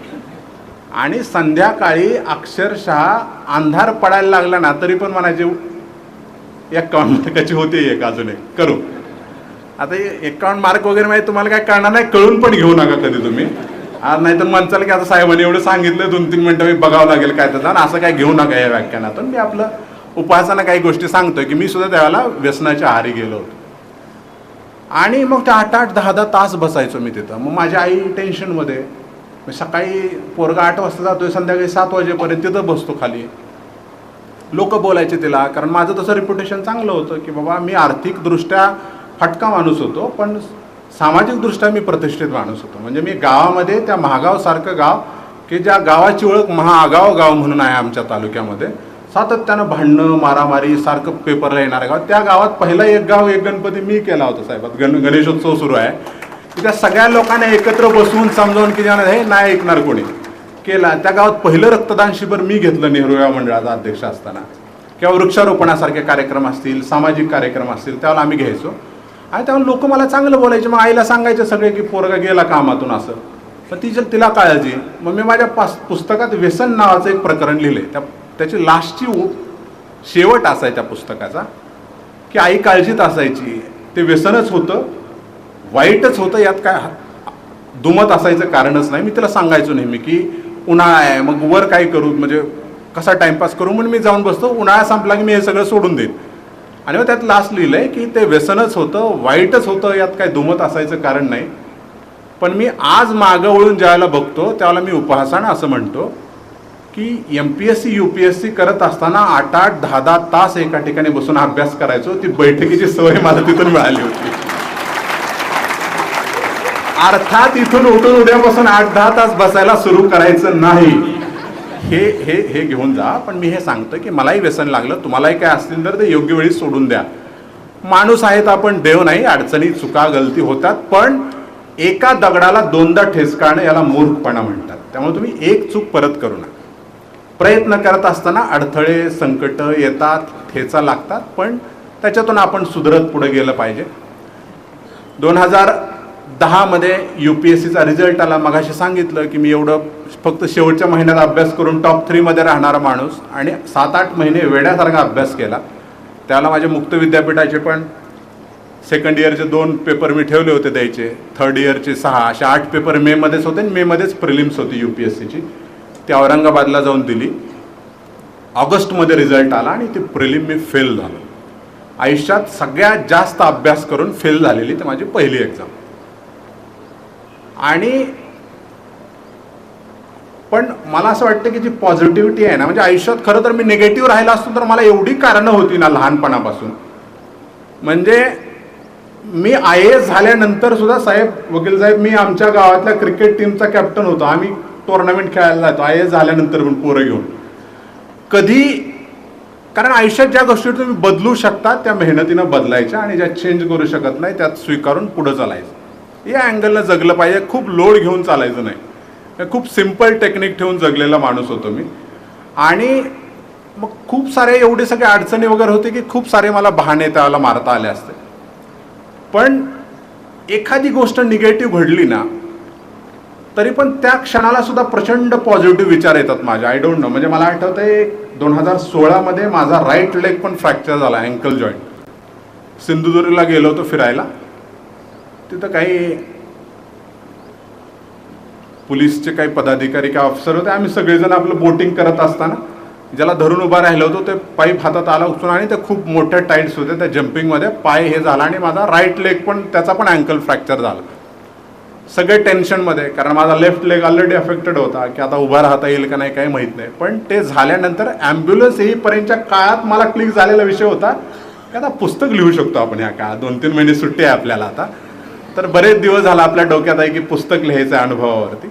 आणि संध्याकाळी अक्षरशः अंधार पडायला लागला ना तरी पण म्हणायचे 51 मार्काची होते एक अजून एक करू. आता 51 मार्क वगैरे माहिती तुम्हाला काय कळणार नाही, कळून पण घेऊ नका कधी तुम्ही. आज नाही तर म्हणचाल की आता साहेबांनी एवढं सांगितलं 2-3 मिनिटं मी बघावं लागेल काय तर असं काय घेऊ नका या व्याख्यानातून. मी आपलं उपहासानं काही गोष्टी सांगतोय की मी सुद्धा त्यावेळेला व्यसनाच्या आहारी गेलो होतो. आणि मग ते 8-8, 10-10 तास बसायचो मी तिथं. मग माझी आई टेन्शनमध्ये. सकाळी पोरगा 8 वाजता जातोय, संध्याकाळी 7 वाजेपर्यंत तिथं बसतो खाली. लोक बोलायचे तिला, कारण माझं तसं रिप्युटेशन चांगलं होतं की बाबा मी आर्थिकदृष्ट्या फटका माणूस होतो पण सामाजिकदृष्ट्या मी प्रतिष्ठित माणूस होतो. म्हणजे मी गावामध्ये त्या महागावसारखं गाव की ज्या गावाची ओळख महाआगाव गाव म्हणून आहे आमच्या तालुक्यामध्ये, सातत्यानं भांडणं मारामारी सारखं पेपरला येणारं गाव. त्या गावात पहिला एक गाव एक गणपती मी केला होता साहेबात. गणेशोत्सव सुरू आहे की त्या सगळ्या लोकांना एकत्र बसवून समजावून की हे नाही ऐकणार कोणी केला. त्या गावात पहिलं रक्तदान शिबिर मी घेतलं नेहरू या मंडळाचा अध्यक्ष असताना. किंवा वृक्षारोपणासारखे कार्यक्रम असतील, सामाजिक कार्यक्रम असतील त्यावेळेला आम्ही घ्यायचो. आणि त्यामुळे लोक मला चांगलं बोलायचे. मग आईला सांगायचे सगळे की पोरगा गेला कामातून असं. पण तिला काळजी. मग मी माझ्या पुस्तकात व्यसन नावाचं एक प्रकरण लिहिले. त्याची लास्टची शेवट असायचा त्या पुस्तकाचा की आई काळजीत असायची. ते व्यसनच होतं, वाईटच होतं, यात काय दुमत असायचं कारणच नाही. मी तिला सांगायचो नेहमी की उन्हाळा आहे मग वर काय करू, म्हणजे कसा टाइमपास करू म्हणून मी जाऊन बसतो. उन्हाळा संपला की मी हे सगळं सोडून देईन. आणि मग त्यात लास्ट लिहिलंय की ते व्यसनच होतं, वाईटच होतं, यात काय दुमत असायचं कारण नाही. पण मी आज मागं वळून ज्यावेळेला बघतो त्यावेळेला मी उपहासानं असं म्हणतो की MPSC UPSC करत असताना 8-8, 10-10 तास एका ठिकाणी बसून अभ्यास करायचो. ती बैठकीची सवय मला तिथून मिळाली होती. अर्थात इथून उठून उद्यापासून 8-10 तास बसायला सुरू करायचं नाही. हे घेऊन जा. पण मी हे सांगतो की मलाही व्यसन लागलं, तुम्हालाही काय असतील तर ते योग्य वेळी सोडून द्या. माणूस आहेत आपण, देव नाही. अडचणी चुका गलती होतात. पण एका दगडाला 2दा ठेचकाळणं याला मूर्खपणा म्हणतात. त्यामुळे तुम्ही एक चूक परत करू नका. प्रयत्न करत असताना अडथळे संकट येतात, ठेचा लागतात, पण त्याच्यातून आपण सुधरत पुढे गेलं पाहिजे. 2010 मध्ये UPSCचा रिझल्ट आला. मगाशी सांगितलं की मी एवढं फक्त शेवटच्या महिन्यात अभ्यास करून टॉप 3 मध्ये राहणारा माणूस आणि 7-8 महिने वेड्यासारखा अभ्यास केला. त्याला माझे मुक्त विद्यापीठाचे पण सेकंड इयरचे 2 पेपर मी ठेवले होते द्यायचे, थर्ड इयरचे 6, असे 8 पेपर मे मध्येच होते. आणि मे मध्येच प्रिलिम्स होती UPSCची. ती औरंगाबादला जाऊन दिली. ऑगस्टमध्ये रिझल्ट आला आणि ती प्रिलिम मी फेल झालो. आयुष्यात सगळ्यात जास्त अभ्यास करून फेल झालेली तर माझी पहिली एक्झाम. आणि पण मला असं वाटतं की जी पॉझिटिव्हिटी आहे ना, म्हणजे आयुष्यात खरं तर मी निगेटिव्ह राहिला असतो तर मला एवढी कारणं होती ना लहानपणापासून. म्हणजे मी IAS झाल्यानंतर सुद्धा साहेब वकील साहेब मी आमच्या गावातल्या क्रिकेट टीमचा कॅप्टन होतो. आम्ही टुर्नामेंट खेळायला जातो IAS झाल्यानंतर पण पोरं घेऊन. कधी, कारण आयुष्यात ज्या गोष्टी तुम्ही बदलू शकता त्या मेहनतीनं बदलायच्या आणि ज्या चेंज करू शकत नाही त्यात स्वीकारून पुढं चालायचं. या अँगलनं जगलं पाहिजे. खूप लोड घेऊन चालायचं नाही. खूप सिम्पल टेक्निक ठेवून जगलेला माणूस होतो मी. आणि मग खूप सारे एवढे सगळे अडचणी वगैरे होते की खूप सारे मला बहाणे त्याला मारता आले असते. पण एखादी गोष्ट निगेटिव्ह घडली ना तरी पण त्या क्षणाला सुद्धा प्रचंड पॉझिटिव्ह विचार येतात माझ्या. I don't know. म्हणजे मला आठवतंय 2016 मध्ये माझा राईट लेग पण फ्रॅक्चर झाला, अँकल जॉईंट. सिंधुदुर्गला गेलो होतो फिरायला. तिथं काही पोलीसचे काही पदाधिकारी काय ऑफिसर होते. आम्ही सगळेजण आपलं बोटिंग करत असताना ज्याला धरून उभा राहिलो होतो ते पाईप हातात आला उचलून आणि ते खूप मोठ्या टाईट्स होते. त्या जम्पिंगमध्ये पाय हे झाला आणि माझा राईट लेग पण त्याचा पण अँकल फ्रॅक्चर झाला. सगळे टेन्शनमध्ये, कारण माझा लेफ्ट लेग ऑलरेडी अफेक्टेड होता की आता उभा राहता येईल का नाही काही माहीत नाही. पण ते झाल्यानंतर ॲम्ब्युलन्स येईपर्यंतच्या काळात मला क्लिक झालेला विषय होता की आता पुस्तक लिहू शकतो आपण ह्या काळात. 2-3 महिने सुट्टी आहे आपल्याला आता. तर बरेच दिवस झाला आपल्या डोक्यात आहे की पुस्तक लिहायचं आहे अनुभवावरती.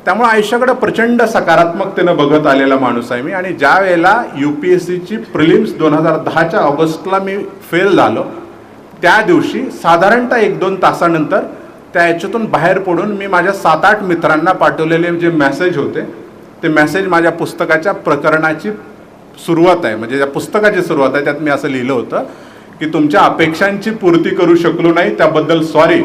त्यामुळे आयुष्याकडे प्रचंड सकारात्मकतेनं बघत आलेला माणूस आहे मी. आणि ज्या वेळेला UPSCची प्रिलिम्स 2010च्या ऑगस्टला मी फेल झालो त्या दिवशी साधारणतः 1-2 तासानंतर त्या याच्यातून बाहेर पडून मी माझ्या 7-8 मित्रांना पाठवलेले जे मेसेज होते ते मेसेज माझ्या पुस्तकाच्या प्रकरणाची सुरुवात आहे, म्हणजे ज्या पुस्तकाची सुरुवात आहे त्यात मी असं लिहिलं होतं की तुमच्या अपेक्षांची पूर्ती करू शकलो नाही त्याबद्दल सॉरी,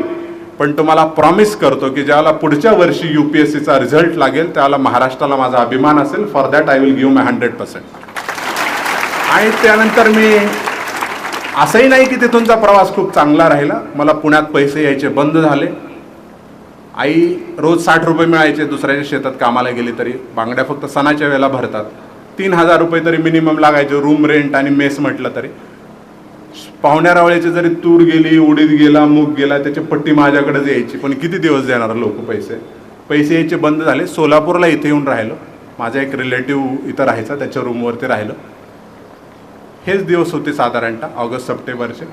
पण तुम्हाला प्रॉमिस करतो की ज्यावेळेला पुढच्या वर्षी UPSCचा रिझल्ट लागेल त्यावेळेला महाराष्ट्राला माझा अभिमान असेल. For that I will give my 100%. आणि त्यानंतर मी असंही नाही की तिथूनचा प्रवास खूप चांगला राहिला. मला पुण्यात पैसे यायचे बंद झाले. आई रोज 60 रुपये मिळायचे, दुसऱ्याच्या शेतात कामाला गेली तरी. बांगड्या फक्त सणाच्या वेळेला भरतात. 3000 रुपये तरी मिनिमम लागायचे रूम रेंट आणि मेस म्हटलं तरी. पाहुण्यारावळ्याची जरी तूर गेली, उडीद गेला, मूग गेला, त्याची पट्टी माझ्याकडेच यायची. पण किती दिवस देणार लोक पैसे यायचे बंद झाले. सोलापूरला इथे येऊन राहिलो. माझा एक रिलेटिव्ह इथं राहायचा, त्याच्या रूमवरती राहिलो. हेच दिवस होते साधारणतः ऑगस्ट सप्टेंबरचे.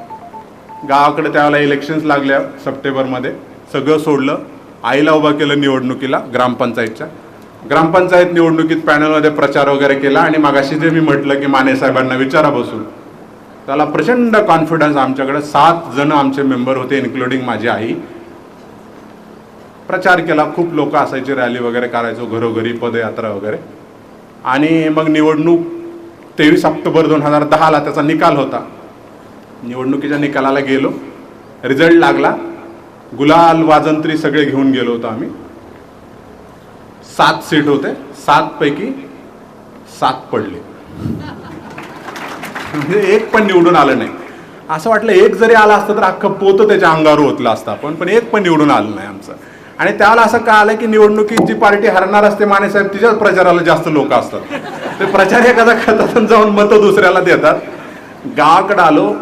गावाकडे त्यावेळेला इलेक्शन्स लागल्या सप्टेंबरमध्ये. सगळं सोडलं, आईला उभा केलं निवडणुकीला ग्रामपंचायतच्या. ग्रामपंचायत निवडणुकीत पॅनलमध्ये प्रचार वगैरे केला. आणि मागाशी जे मी म्हटलं की माने साहेबांना विचारा बसून, त्याला प्रचंड कॉन्फिडन्स. आमच्याकडे 7 जण आमचे मेंबर होते इन्क्लुडिंग माझी आई. प्रचार केला, खूप लोक असायचे, रॅली वगैरे करायचो, घरोघरी पदयात्रा वगैरे. आणि मग निवडणूक 23 ऑक्टोबर 2010ला त्याचा निकाल होता. निवडणुकीच्या निकालाला गेलो, रिझल्ट लागला. गुलाल वाजंत्री सगळे घेऊन गेलो होतो आम्ही. 7 सीट होते, 7 पैकी 7 पडले. म्हणजे एक पण निवडून आलं नाही. असं वाटलं एक जरी आला असतं तर अख्खं पोतं त्याच्या अंगावर ओतलं असतं आपण, पण एक पण निवडून आलं नाही आमचं. आणि त्याला असं का आलं की निवडणुकीत जी पार्टी हरणार असते मानेसाहेब, तिच्याच प्रचाराला जास्त लोक असतात. ते प्रचार एखादा करतात आणि जाऊन मतं दुसऱ्याला देतात. गावाकडे आलो,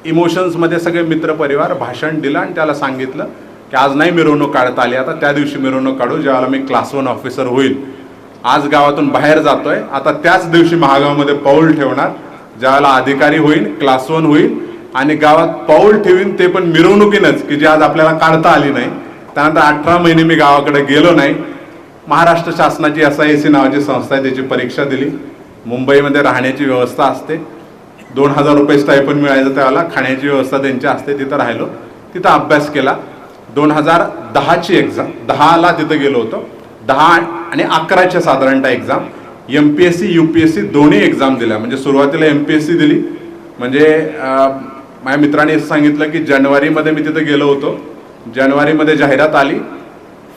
इमोशन्समध्ये सगळे मित्रपरिवार, भाषण दिलं आणि त्याला सांगितलं की आज नाही मिरवणूक काढता आली, आता त्या दिवशी मिरवणूक काढू ज्यावेळेला मी क्लास 1 ऑफिसर होईल. आज गावातून बाहेर जातोय, आता त्याच दिवशी महागावमध्ये पाऊल ठेवणार ज्यावेळेला अधिकारी होईल, क्लास 1 होईल आणि गावात पाऊल ठेवीन, ते पण मिरवणुकीनंच की जी आज आपल्याला काढता आली नाही. त्यानंतर 18 महिने मी गावाकडे गेलो नाही. महाराष्ट्र शासनाची SISC नावाची संस्था आहे, त्याची परीक्षा दिली. मुंबईमध्ये राहण्याची व्यवस्था असते, 2000 रुपये स्टायपन मिळायचं त्यावेळेला, खाण्याची व्यवस्था त्यांची असते. तिथं राहिलो, तिथं अभ्यास केला. 2010ची एक्झाम, 10ला तिथं गेलो होतो. 10 आणि 11च्या साधारणतः एक्झाम, MPSC UPSC दोन्ही एक्झाम दिल्या. म्हणजे सुरुवातीला MPSC दिली. म्हणजे माझ्या मित्रांनी सांगितलं की जानेवारीमध्ये मी तिथं गेलो होतो. जानेवारीमध्ये जाहिरात आली,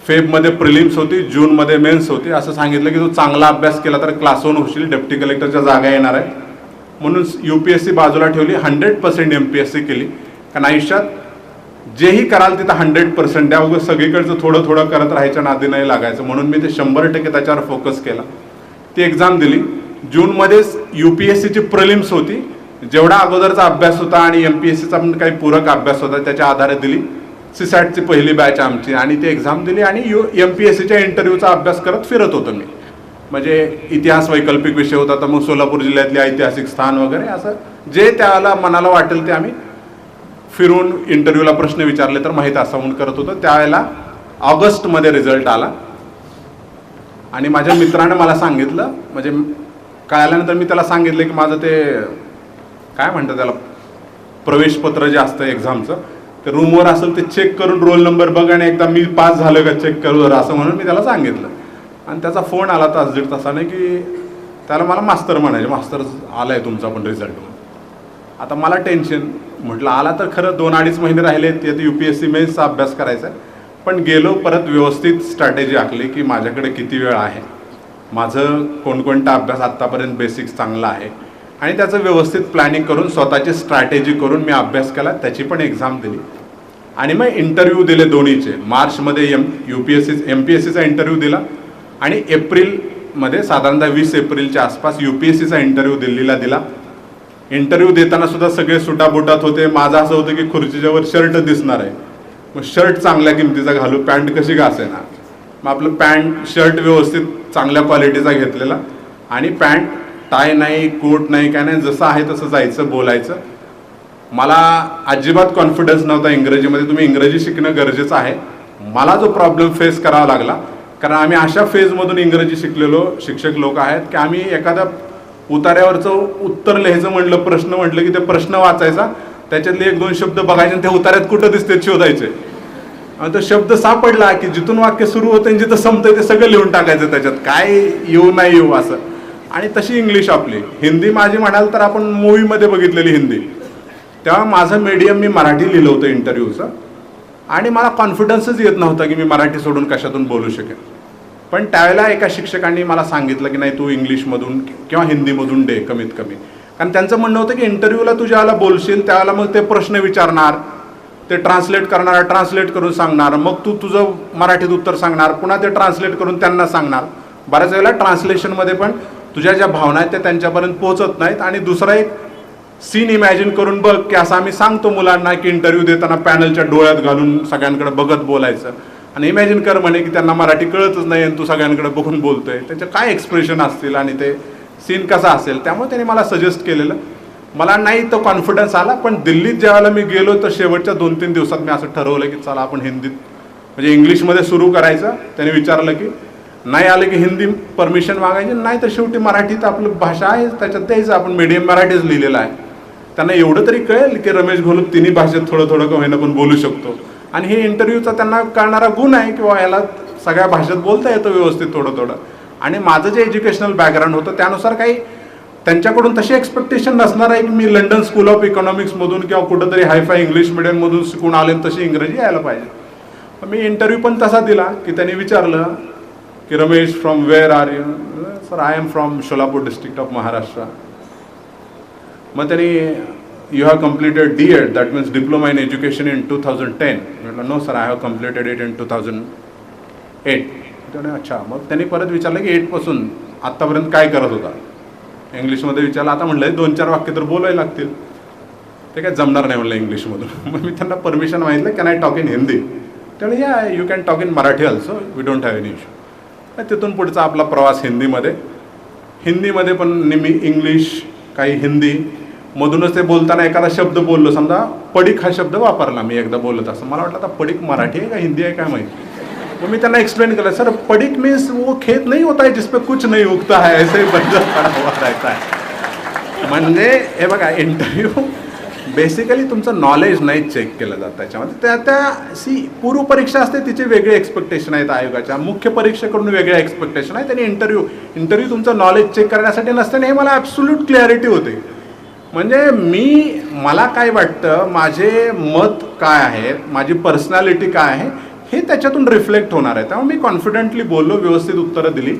फेबमध्ये प्रिलिम्स होती, जूनमध्ये मेन्स होती. असं सांगितलं की तू चांगला अभ्यास केला तर क्लास 1 होशील, डेप्टी कलेक्टरच्या जागा येणार आहेत. म्हणून UPSC बाजूला ठेवली, 100% MPSC केली. कारण आयुष्यात जेही कराल तिथं 100% द्या. उगाच सगळीकडचं थोडं थोडं करत राहायच्या नादी नाही लागायचं. म्हणून मी ते 100% त्याच्यावर फोकस केला. ती एक्झाम दिली. जूनमध्येच UPSCची प्रिलिम्स होती. जेवढा अगोदरचा अभ्यास होता आणि MPSCचा पण काही पूरक अभ्यास होता त्याच्या आधारे दिली. CSATची पहिली बॅच आमची आणि ती एक्झाम दिली. आणि MPSCच्या इंटरव्ह्यूचा अभ्यास करत फिरत होतो मी. म्हणजे इतिहास वैकल्पिक विषय होता, तर मग सोलापूर जिल्ह्यातले ऐतिहासिक स्थान वगैरे असं जे त्याला मनाला वाटेल ते आम्ही फिरून इंटरव्ह्यूला प्रश्न विचारले तर माहीत असं म्हणून करत होतो. त्यावेळेला ऑगस्टमध्ये रिझल्ट आला. आणि माझ्या मित्राने मला सांगितलं, म्हणजे कळल्यानंतर मी त्याला सांगितलं की माझं ते काय म्हणतात त्याला प्रवेशपत्र जे असतं एक्झामचं, ते रूमवर असेल ते चेक करून रोल नंबर बघ आणि एकदा मी पास झालो का चेक करू असं म्हणून मी त्याला सांगितलं. आणि त्याचा फोन आला तास दीड तासाने की त्याला मला मास्तर म्हणायचे, मास्तर आलाय तुमचा पण रिझल्ट. आता मला टेन्शन, म्हटलं आला तर खरं 2-2.5 महिने राहिले ते UPSC मेन्सचा अभ्यास करायचा आहे. पण गेलो, परत व्यवस्थित स्ट्रॅटेजी आखली की माझ्याकडे किती वेळ आहे, माझं कोणकोणता अभ्यास आत्तापर्यंत बेसिक्स चांगला आहे आणि त्याचं व्यवस्थित प्लॅनिंग करून स्वतःची स्ट्रॅटेजी करून मी अभ्यास केला. त्याची पण एक्झाम दिली आणि मग इंटरव्ह्यू दिले दोन्हीचे. मार्चमध्ये MPSCचा इंटरव्ह्यू दिला आणि एप्रिलमध्ये साधारणतः 20 एप्रिलच्या आसपास UPSCचा इंटरव्ह्यू दिल्लीला दिला. इंटरव्ह्यू देताना सुद्धा सगळे सुटाबुटात होते. माझं असं होतं की खुर्चीच्यावर शर्ट दिसणार आहे, मग शर्ट चांगल्या किमतीचा घालू, पॅन्ट कशी घासे ना. मग आपलं पॅन्ट शर्ट व्यवस्थित चांगल्या क्वालिटीचा घेतलेला आणि पॅन्ट टाय नाही, कोट नाही, काय नाही, जसं आहे तसं जायचं, बोलायचं. मला अजिबात कॉन्फिडन्स नव्हता इंग्रजीमध्ये. तुम्ही इंग्रजी शिकणं गरजेचं आहे. मला जो प्रॉब्लेम फेस करावा लागला, कारण आम्ही अशा फेजमधून इंग्रजी शिकलेलो शिक्षक लोक आहेत की आम्ही एखाद्या उतार्यावरचं उत्तर लिहायचं म्हटलं, प्रश्न म्हटलं की ते प्रश्न वाचायचा, त्याच्यातले 1-2 शब्द बघायचे आणि त्या उतार्यात कुठं दिसते शोधायचे. आणि तो शब्द सापडला की जिथून वाक्य सुरू होतं आणि जिथं संपतंय ते सगळं लिहून टाकायचं त्याच्यात, काय येऊ नाही येऊ असं. आणि तशी इंग्लिश आपली. हिंदी माझी म्हणाल तर आपण मूवीमध्ये बघितलेली हिंदी. तेव्हा माझं मीडियम मी मराठी लिहिलं होतं इंटरव्ह्यूचं, आणि मला कॉन्फिडन्सच येत नव्हता की मी मराठी सोडून कशातून बोलू शकेन. पण त्यावेळेला एका शिक्षकांनी मला सांगितलं की नाही, तू इंग्लिशमधून किंवा हिंदीमधून दे कमीत कमी. कारण त्यांचं म्हणणं होतं की इंटरव्ह्यूला तू ज्यावेळेला बोलशील त्यावेळेला मग ते प्रश्न विचारणार, ते ट्रान्सलेट करणार, ट्रान्सलेट करून सांगणार, मग तू तुझं मराठीत उत्तर सांगणार, पुन्हा ते ट्रान्सलेट करून त्यांना सांगणार. बऱ्याच वेळेला ट्रान्सलेशनमध्ये पण तुझ्या ज्या भावना आहेत त्या त्यांच्यापर्यंत पोहोचत नाहीत. आणि दुसरा एक सीन इमॅजिन करून बघ की असं आम्ही सांगतो मुलांना की इंटरव्ह्यू देताना पॅनलच्या डोळ्यात घालून सगळ्यांकडे बघत बोलायचं, आणि इमॅजिन कर म्हणे की त्यांना मराठी कळतच नाही आणि तू सगळ्यांकडे बघून बोलतोय, त्याचे काय एक्सप्रेशन असतील आणि ते सीन कसा असेल. त्यामुळे त्यांनी मला सजेस्ट केलेलं. मला नाही तो कॉन्फिडन्स आला. पण दिल्लीत ज्यावेळेला मी गेलो तर शेवटच्या 2-3 दिवसात मी असं ठरवलं की चला आपण हिंदीत म्हणजे इंग्लिशमध्ये सुरू करायचं. त्याने विचारलं की नाही आलं की हिंदी परमिशन मागायची, नाही तर शेवटी मराठीत आपलं भाषा आहे त्याच्यात द्यायचं, आपण मीडियम मराठीच लिहिलेलं आहे. त्यांना एवढं तरी कळेल की रमेश घोलप तिन्ही भाषेत थोडं थोडं का होईना पण बोलू शकतो, आणि हे इंटरव्ह्यूचा त्यांना कळणारा गुण आहे किंवा याला सगळ्या भाषेत बोलता येतं व्यवस्थित थोडं थोडं. आणि माझं जे एज्युकेशनल बॅकग्राऊंड होतं त्यानुसार काही त्यांच्याकडून तशी एक्सपेक्टेशन नसणार आहे की मी लंडन स्कूल ऑफ इकॉनॉमिक्समधून किंवा कुठंतरी हायफाय इंग्लिश मिडियममधून शिकून आले तशी इंग्रजी यायला पाहिजे. मी इंटरव्ह्यू पण तसा दिला की त्यांनी विचारलं की Ramesh from where are you. Sir I am from Solapur district of Maharashtra. मग त्यांनी you have completed D.Ed, that means diploma in education in 2010. म्हटलं no sir, I have completed it in 2008. त्याने अच्छा. मग त्यांनी परत विचारलं की 8 पासून आत्तापर्यंत काय करत होता. इंग्लिशमध्ये विचारलं. आता म्हटलं 2-4 वाक्य तर बोलायला लागतील, ते काय जमणार नाही म्हणलं इंग्लिशमधून. मग मी त्यांना परमिशन मागितलं, can I talk in Hindi. त्यामुळे या you can talk in Marathi also, we don't have any issue. तिथून पुढचा आपला प्रवास हिंदीमध्ये पण मी इंग्लिश काही हिंदी मधूनच ते बोलताना एखादा शब्द बोललो, समजा पडीक हा शब्द वापरला मी एकदा बोलत असं, मला वाटलं आता पडीक मराठी आहे का हिंदी आहे काय माहिती. मग मी त्यांना एक्सप्लेन केलं, सर पडीक मीन्स वो खेत नहीं होता है जिसपे कुछ नहीं उगता है, ऐसे बंजर पड़ा हुआ रहता है. म्हणजे हे बघा, इंटरव्ह्यू बेसिकली तुमचं नॉलेज नाही चेक केलं जातं त्याच्यामध्ये. त्या पूर्व परीक्षा असते तिचे वेगळे एक्सपेक्टेशन आहेत आयोगाच्या, मुख्य परीक्षेकडून वेगळ्या एक्सपेक्टेशन आहेत, आणि इंटरव्ह्यू तुमचं नॉलेज चेक करण्यासाठी नसतं. हे मला ॲब्सोल्यूट क्लॅरिटी होते. म्हणजे मला काय वाटतं, माझे मत काय आहेत, माझी पर्सनॅलिटी काय आहे हे त्याच्यातून रिफ्लेक्ट होणार आहे. त्यामुळे मी कॉन्फिडेंटली बोललो, व्यवस्थित उत्तरं दिली.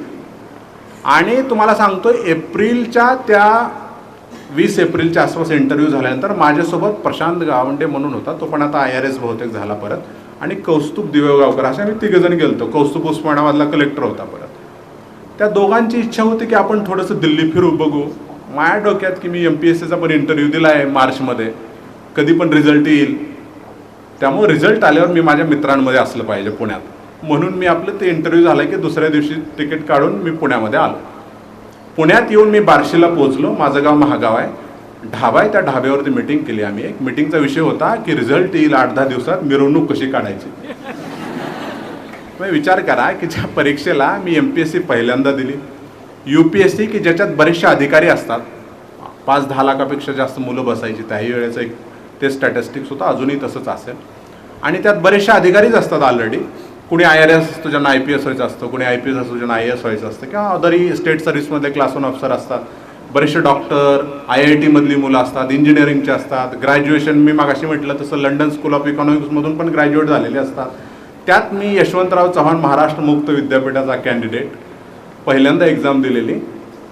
आणि तुम्हाला सांगतो, एप्रिलच्या त्या 20 एप्रिलच्या आसपास इंटरव्ह्यू झाल्यानंतर माझ्यासोबत प्रशांत गावंडे म्हणून होता, तो पण आता IRS बहुतेक झाला परत, आणि कौस्तुभ दिवेगावकर, असे आम्ही 3 जण गेलतो. कौस्तुभ उस्मानाबादला कलेक्टर होता परत. त्या दोघांची इच्छा होती की आपण थोडंसं दिल्ली फिरू, बघू. माझ्या डोक्यात की मी MPSCचा पण इंटरव्ह्यू दिला आहे मार्चमध्ये, कधी पण रिझल्ट येईल, त्यामुळे रिझल्ट आल्यावर मी माझ्या मित्रांमध्ये असलं पाहिजे पुण्यात, म्हणून मी आपलं ते इंटरव्ह्यू झाला की दुसऱ्या दिवशी तिकीट काढून मी पुण्यामध्ये आलो. पुण्यात येऊन मी बार्शीला पोहोचलो. माझं गाव महागाव आहे, ढाबा आहे, त्या ढाब्यावरती मिटिंग केली आम्ही. एक मिटिंगचा विषय होता की रिझल्ट येईल 8-10 दिवसात, मिरवणूक कशी काढायची. मग विचार करा की ज्या परीक्षेला मी MPSC पहिल्यांदा दिली, UPSC की ज्याच्यात बरेचसे अधिकारी असतात, 5-10 लाखापेक्षा जास्त मुलं बसायची, त्याही वेळेचं एक ते स्टॅटिस्टिक्स होतं, अजूनही तसंच असेल. आणि त्यात बरेचसे अधिकारीच असतात ऑलरेडी. कुणी IRS असतो ज्यांना IPS व्हायचं असतं, कुणी IPS असतो ज्यांना IAS व्हायचं असतं, किंवा अदरही स्टेट सर्व्हिसमधले क्लास 1 ऑफिसर असतात, बरेचसे डॉक्टर, IIT मधली मुलं असतात, इंजिनिअरिंगचे असतात, ग्रॅज्युएशन मी मागाशी म्हटलं तसं लंडन स्कूल ऑफ इकॉनॉमिक्समधून पण ग्रॅज्युएट झालेले असतात. त्यात मी यशवंतराव चव्हाण महाराष्ट्र मुक्त विद्यापीठाचा कॅन्डिडेट, पहिल्यांदा एक्झाम दिलेली.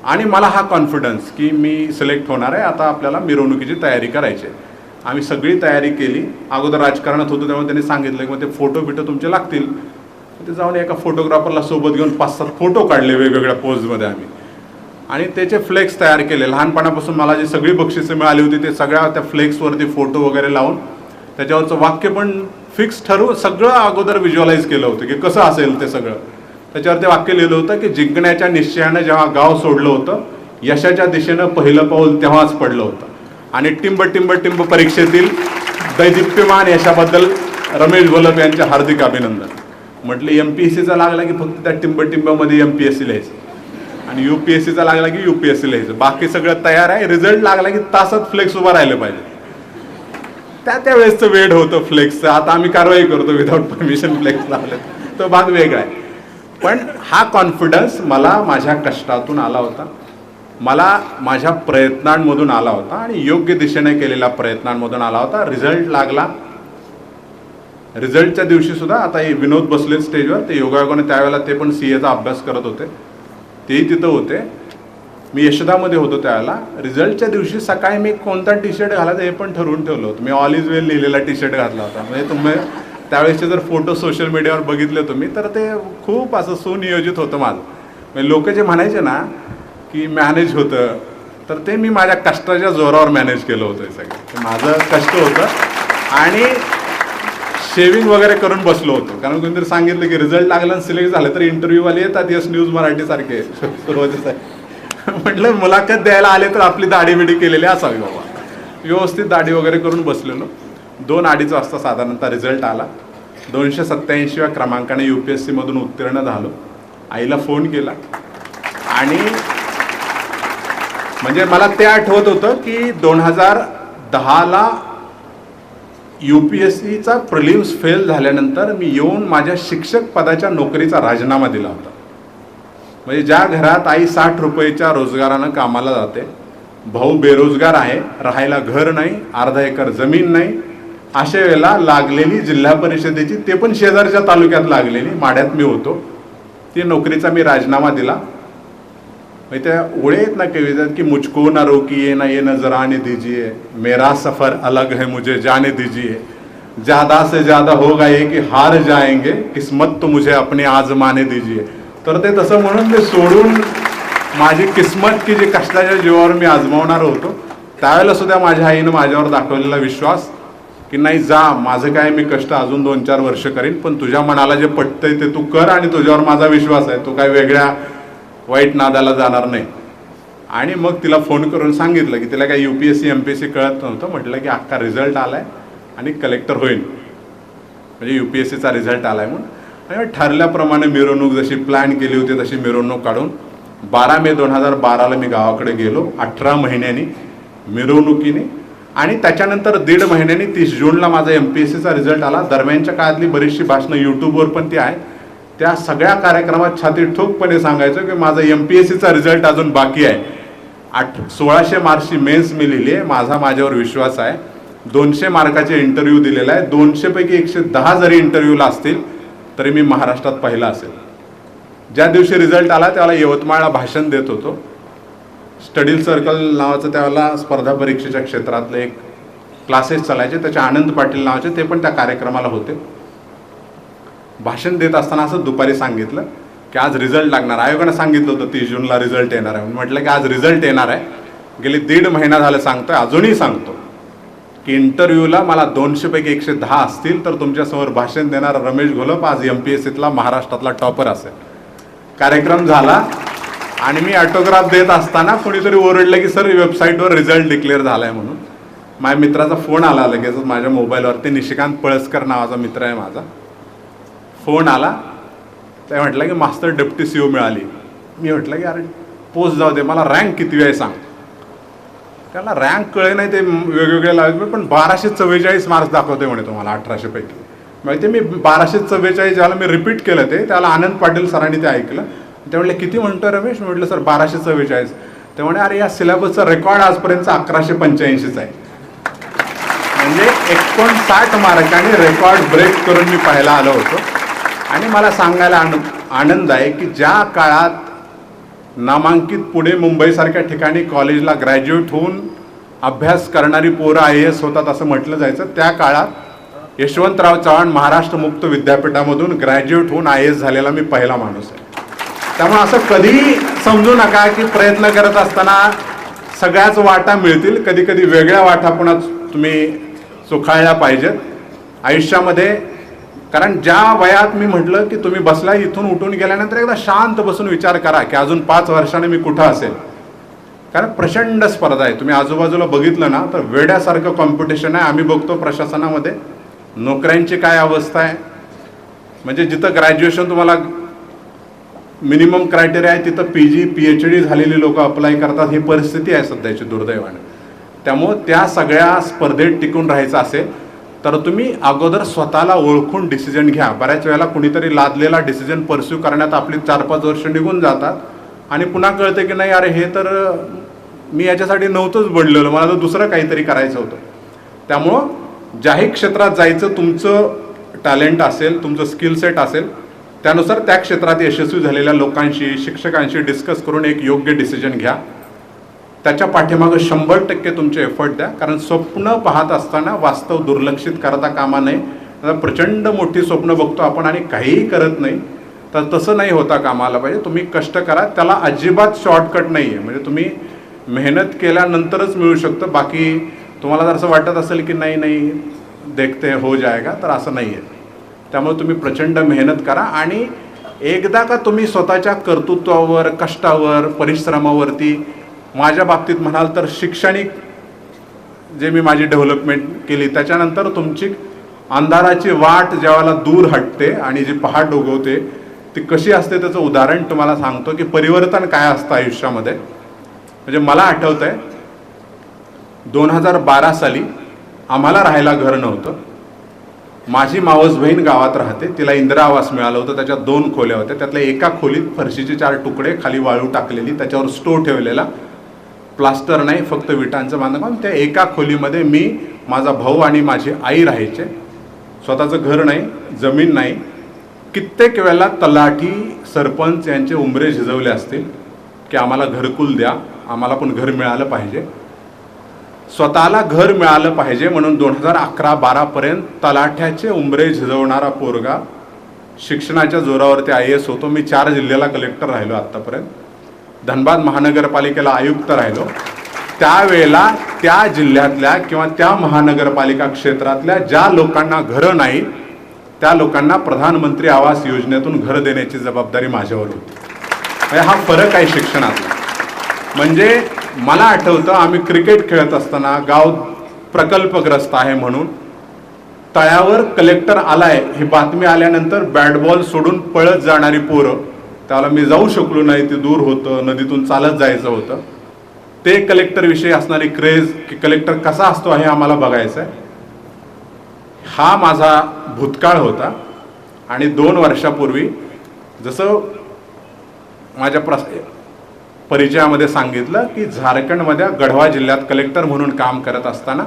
आणि मला हा कॉन्फिडन्स की मी सिलेक्ट होणार आहे, आता आपल्याला मिरवणुकीची तयारी करायची आहे. आम्ही सगळी तयारी केली. अगोदर राजकारणात होतो त्यामुळे त्यांनी सांगितलं की मग ते फोटो तुमचे लागतील. ते जाऊन एका फोटोग्राफरला सोबत घेऊन 5-7 फोटो काढले वेगवेगळ्या पोजमध्ये आम्ही, आणि त्याचे फ्लेक्स तयार केले. लहानपणापासून मला जी सगळी बक्षिसं मिळाली होती ते सगळ्या त्या फ्लेक्सवरती फोटो वगैरे लावून त्याच्यावरचं वाक्य पण फिक्स ठरवून सगळं अगोदर व्हिज्युअलाइज केलं होतं की कसं असेल ते सगळं. त्याच्यावर ते वाक्य लिहिलं होतं की जिंकण्याच्या निश्चयानं जेव्हा गाव सोडलं होतं, यशाच्या दिशेनं पहिलं पाऊल तेव्हाच पडलं होतं. आणि टिंब टिंब टिंब परीक्षेतील दैदिप्यमान यशाबद्दल रमेश घोलप यांचे हार्दिक अभिनंदन. म्हटलं MPSCचा लागला की फक्त त्या टिंब टिंबामध्ये MPSC लिहायचं, आणि UPSCचा लागला की UPSC लिहायचं, बाकी सगळं तयार आहे. रिझल्ट लागला की तासात फ्लेक्स उभा राहिलं पाहिजे. त्या वेळेसचं वेळ होतं फ्लेक्सचं. आता आम्ही कारवाई करतो विदाऊट परमिशन फ्लेक्स लावले, तो भाग वेगळा आहे. पण हा कॉन्फिडन्स मला माझ्या कष्टातून आला होता. मला माझ्या प्रयत्नांमधून आला होता आणि योग्य दिशेने केलेल्या प्रयत्नांमधून आला होता. रिझल्ट लागला. रिझल्टच्या दिवशी सुद्धा आता हे विनोद बसले स्टेजवर, ते योगायोगाने त्यावेळेला ते पण CA चा अभ्यास करत होते, तेही तिथं होते. मी यशोदामध्ये होतो त्यावेळेला. रिझल्टच्या दिवशी सकाळी मी कोणता टी शर्ट घालायचं हे पण ठरवून ठेवलं होतं. मी ऑल इज वेल लिहिलेला टी शर्ट घातला होता. म्हणजे तुम्ही त्यावेळेसचे जर फोटो सोशल मीडियावर बघितले तुम्ही तर ते खूप असं सुनियोजित होतं माझं. म्हणजे लोक जे म्हणायचे ना की मॅनेज होतं, तर ते मी माझ्या कष्टाच्या जोरावर मॅनेज केलं होतं. हे सगळं माझं कष्ट होतं आणि शेविंग वगैरे करून बसलो होतो. कारण कोणीतरी सांगितलं की रिझल्ट लागला आणि सिलेक्ट झालं तर इंटरव्ह्यूवाले येतात यस न्यूज मराठीसारखे सुरुवातीच आहे. म्हटलं मुलाखत द्यायला आले तर आपली दाढी बिडी केलेली असावी बाबा. व्यवस्थित दाढी वगैरे करून बसलेलो. 2-2:30 वाजता साधारणतः रिझल्ट आला. 287व्या क्रमांकाने UPSC मधून उत्तीर्ण झालो. आईला फोन केला आणि म्हणजे मला ते आठवत होतं की 2010ला UPSCचा प्रिलिम्स फेल झाल्यानंतर मी येऊन माझ्या शिक्षक पदाच्या नोकरीचा राजीनामा दिला होता. म्हणजे ज्या घरात आई 60 रुपयेच्या रोजगारानं कामाला जाते, भाऊ बेरोजगार आहे, राहायला घर नाही, अर्धा एकर जमीन नाही, अशा वेळेला लागलेली जिल्हा परिषदेची, ते पण शेजारच्या तालुक्यात लागलेली, माढ्यात मी होतो, ती नोकरीचा मी राजीनामा दिला. म्हणजे त्या ओळे आहेत ना कवितात की मुझको ना रोकिए ना ये नजर आने दीजिए, मेरा सफर अलग है मुझे जाने दीजिए, ज्यादा से ज्यादा होगा ये कि हार जाएंगे, किस्मत तो मुझे अपने आजमाने दीजिए. तर ते तसं म्हणून ते सोडून माझी किस्मत की जी कष्टाच्या जीवावर मी आजमावणार होतो, त्यावेळेला सुद्धा माझ्या आईनं माझ्यावर दाखवलेला विश्वास की नाही जा, माझं काय, मी कष्ट अजून 2-4 वर्ष करीन, पण तुझ्या मनाला जे पटतंय ते तू कर आणि तुझ्यावर माझा विश्वास आहे, तू काय वेगळ्या वाईट नादाला जाणार नाही. आणि मग तिला फोन करून सांगितलं की तिला काय UPSC MPSC कळत नव्हतं. म्हटलं की अख्खा रिझल्ट आलाय आणि कलेक्टर होईल, म्हणजे UPSCचा रिझल्ट आलाय म्हणून. आणि ठरल्याप्रमाणे मिरवणूक जशी प्लॅन केली होती तशी मिरवणूक काढून 12 मे 2012ला मी गावाकडे गेलो. 18 महिन्यांनी मिरवणुकीने आणि त्याच्यानंतर 1.5 महिन्यांनी 30 जूनला माझा MPSCचा रिझल्ट आला. दरम्यानच्या काळातली बरीचशी भाषणं यूट्यूबवर पण ती आहेत. त्या सगळ्या कार्यक्रमात छाती ठोकपणे सांगायचं की माझा MPSCचा रिझल्ट अजून बाकी आहे. 1600 मार्क्सची मेन्स मी लिहिली आहे. माझ्यावर विश्वास आहे. 200 मार्काचे इंटरव्ह्यू दिलेला आहे. 200 पैकी 110 जरी इंटरव्ह्यूला असतील तरी मी महाराष्ट्रात पहिला असेल. ज्या दिवशी रिझल्ट आला त्यावेळेला यवतमाळला भाषण देत होतो. स्टडी सर्कल नावाचं त्यावेळेला स्पर्धा परीक्षेच्या क्षेत्रातले एक क्लासेस चालायचे, त्याचे आनंद पाटील नावाचे, ते पण त्या कार्यक्रमाला होते. भाषण देत असताना असं दुपारी सांगितलं की आज रिझल्ट लागणार. आयोगानं सांगितलं होतं 30 जूनला रिझल्ट येणार आहे. म्हटलं की आज रिझल्ट येणार आहे. गेली 1.5 महिना झालं सांगतोय, अजूनही सांगतो की इंटरव्ह्यूला मला 200 पैकी 110 असतील तर तुमच्यासमोर भाषण देणारा रमेश घोलप आज MPSCतला महाराष्ट्रातला टॉपर असेल. कार्यक्रम झाला आणि मी ऑटोग्राफ देत असताना कोणीतरी ओरडलं की सर वेबसाईटवर रिझल्ट डिक्लेअर झालाय म्हणून. माझ्या मित्राचा फोन आला लगेच माझ्या मोबाईलवरती. निशिकांत पळसकर नावाचा मित्र आहे माझा. फोन आला, ते म्हटलं की मास्तर डेप्टी CO मिळाली. मी म्हटलं की अरे पोस्ट जाऊ दे, मला रँक किती आहे सांग. त्याला रँक कळे नाही, ते वेगवेगळे लावले, पण 1244 मार्क्स दाखवते म्हणे तुम्हाला 1800 पैकी. माहिती मी 1244 ज्याला मी रिपीट केलं ते त्याला आनंद पाटील सरांनी ते ऐकलं. ते म्हटलं किती म्हणतोय रमेश? म्हटलं सर 1244. ते म्हणे अरे या सिलेबसचा रेकॉर्ड आजपर्यंत 1185 आहे. म्हणजे 59 मार्कांनी रेकॉर्ड ब्रेक करून मी पाहायला आलो होतो. आणि मला सांगायला आनंद आहे की ज्या काळात नामांकित पुणे मुंबईसारख्या ठिकाणी कॉलेजला ग्रॅज्युएट होऊन अभ्यास करणारी पोरं IAS होतात असं म्हटलं जायचं, त्या काळात यशवंतराव चव्हाण महाराष्ट्र मुक्त विद्यापीठामधून ग्रॅज्युएट होऊन IAS झालेला मी पहिला माणूस आहे. त्यामुळे असं कधीही समजू नका की प्रयत्न करत असताना सगळ्याच वाटा मिळतील. कधी कधी वेगळ्या वाटा पुन्हा तुम्ही चोखाळल्या पाहिजेत आयुष्यामध्ये. कारण ज्या वयात मी म्हटलं की तुम्ही बसला इथून उठून गेल्यानंतर एकदा शांत बसून विचार करा की अजून 5 वर्षाने मी कुठं असेल. कारण प्रचंड स्पर्धा आहे. तुम्ही आजूबाजूला बघितलं ना तर वेड्यासारखं कॉम्पिटिशन आहे. आम्ही बघतो प्रशासनामध्ये नोकऱ्यांची काय अवस्था आहे. म्हणजे जिथं ग्रॅज्युएशन तुम्हाला मिनिमम क्रायटेरिया आहे तिथं PG PhD झालेली लोक अप्लाय करतात. ही परिस्थिती आहे सध्याची दुर्दैवाने. त्यामुळं त्या सगळ्या स्पर्धेत टिकून राहायचं असेल तर तुम्ही अगोदर स्वतःला ओळखून डिसिजन घ्या. बऱ्याच वेळेला कुणीतरी लादलेला डिसिजन परस्यू करण्यात आपली 4-5 वर्ष निघून जातात आणि पुन्हा कळतं की नाही अरे हे तर मी याच्यासाठी नव्हतंच बनलेलं, मला तर दुसरं काहीतरी करायचं होतं. त्यामुळं ज्याही क्षेत्रात जायचं तुमचं टॅलेंट असेल, तुमचं स्किल सेट असेल, त्यानुसार त्या क्षेत्रात यशस्वी झालेल्या लोकांशी, शिक्षकांशी डिस्कस करून एक योग्य डिसिजन घ्या. त्याच्या पाठीमागं 100% तुमचे एफर्ट द्या. कारण स्वप्न पाहत असताना वास्तव दुर्लक्षित करता कामा नये. आता प्रचंड मोठी स्वप्न बघतो आपण आणि काहीही करत नाही, तर तसं नाही होता कामाला पाहिजे. तुम्ही कष्ट करा, त्याला अजिबात शॉर्टकट नाही आहे. म्हणजे तुम्ही मेहनत केल्यानंतरच मिळू शकतं. बाकी तुम्हाला जर असं वाटत असेल की नाही देखते हो जाएगा, तर असं नाही आहे. त्यामुळे तुम्ही प्रचंड मेहनत करा आणि एकदा का तुम्ही स्वतःच्या कर्तृत्वावर, कष्टावर, परिश्रमावरती, माझ्या बाबतीत म्हणाल तर शैक्षणिक जे मी माझी डेव्हलपमेंट केली त्याच्यानंतर तुमची अंधाराची वाट ज्यावेळेला दूर हटते आणि जी पहाट उगवते ती कशी असते त्याचं उदाहरण तुम्हाला सांगतो की परिवर्तन काय असतं आयुष्यामध्ये. म्हणजे मला आठवतं आहे 2012 साली आम्हाला राहायला घर नव्हतं. माझी मावस बहीण गावात राहते, तिला इंदिरा आवास मिळालं होतं. त्याच्यात 2 खोल्या होत्या. त्यातल्या एका खोलीत फरशीचे 4 तुकडे, खाली वाळू टाकलेली, त्याच्यावर स्टोव ठेवलेला, प्लास्टर नाही, फक्त विटांचं बांधकाम. त्या एका खोलीमध्ये मी, माझा भाऊ आणि माझी आई राहायचे. स्वतःचं घर नाही, जमीन नाही. कित्येक वेळेला तलाठी, सरपंच यांचे उंबरे झिजवले असतील की आम्हाला घरकुल द्या, आम्हाला पण घर मिळालं पाहिजे. स्वतःला घर मिळालं पाहिजे म्हणून 2011-12 पर्यंत तलाठ्याचे उंबरे झिजवणारा पोरगा शिक्षणाच्या जोरावरती IAS होतो. मी 4 जिल्ह्याला कलेक्टर राहिलो आत्तापर्यंत. धनबाद महानगरपालिकेला आयुक्त राहिलो. त्यावेळेला त्या जिल्ह्यातल्या किंवा त्या महानगरपालिका क्षेत्रातल्या ज्या लोकांना घरं नाही त्या लोकांना प्रधानमंत्री आवास योजनेतून घर देण्याची जबाबदारी माझ्यावर होती. हा फरक आहे शिक्षणातला. म्हणजे मला आठवतं आम्ही क्रिकेट खेळत असताना गाव प्रकल्पग्रस्त आहे म्हणून तळ्यावर कलेक्टर आलाय ही बातमी आल्यानंतर बॅट बॉल सोडून पळत जाणारी पोरं, त्याला मी जाऊ शकलो नाही, ते दूर होतं, नदीतून चालत जायचं होतं. ते कलेक्टरविषयी असणारी क्रेज की कलेक्टर कसा असतो हे आम्हाला बघायचं आहे. हा माझा भूतकाळ होता. आणि 2 वर्षापूर्वी जसं माझ्या परिचयामध्ये सांगितलं की झारखंडमध्ये गढवा जिल्ह्यात कलेक्टर म्हणून काम करत असताना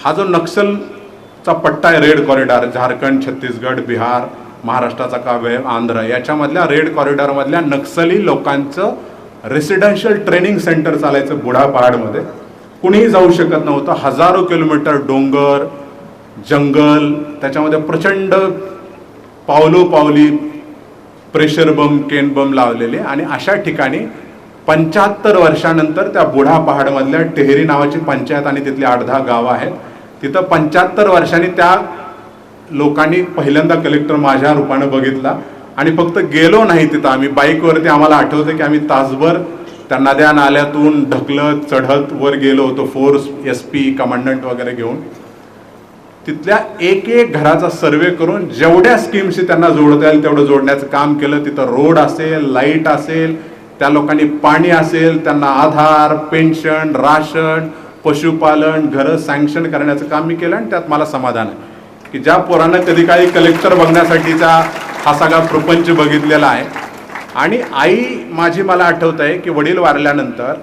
हा जो नक्षलचा पट्टा आहे, रेड कॉरिडॉर, झारखंड, छत्तीसगड, बिहार, महाराष्ट्राचा काव्य, आंध्र, याच्यामधल्या रेड कॉरिडॉरमधल्या नक्सली लोकांचं रेसिडेन्शियल ट्रेनिंग सेंटर चालायचं बुढापहाडमध्ये. कुणीही जाऊ शकत नव्हतं. 1000 किलोमीटर डोंगर, जंगल, त्याच्यामध्ये प्रचंड पावलोपावली प्रेशर बम, केन बम लावलेले. आणि अशा ठिकाणी 75 वर्षानंतर त्या बुढापहाडमधल्या टेहरी नावाची पंचायत आणि तिथली 8-10 गावं आहेत. तिथं 75 वर्षांनी त्या लोकांनी पहिल्यांदा कलेक्टर माझ्या रूपानं बघितला. आणि फक्त गेलो नाही तिथं, आम्ही बाईकवरती, आम्हाला आठवतं की आम्ही तासभर त्या नद्या नाल्यातून ढकलत चढत वर गेलो होतो, फोर्स, SP, कमांडंट वगैरे घेऊन. तिथल्या एक घराचा सर्वे करून जेवढ्या स्कीम्सशी त्यांना जोडता येईल तेवढं जोडण्याचं काम केलं. तिथं रोड असेल, लाईट असेल, त्या लोकांनी पाणी असेल, त्यांना आधार, पेन्शन, राशन, पशुपालन, घरं सँक्शन करण्याचं काम मी केलं. आणि त्यात मला समाधान आहे की ज्या पोरांना कधी काही कलेक्टर बघण्यासाठीचा हा सगळा प्रपंच बघितलेला आहे. आणि आई माझी, मला आठवत आहे की वडील वारल्यानंतर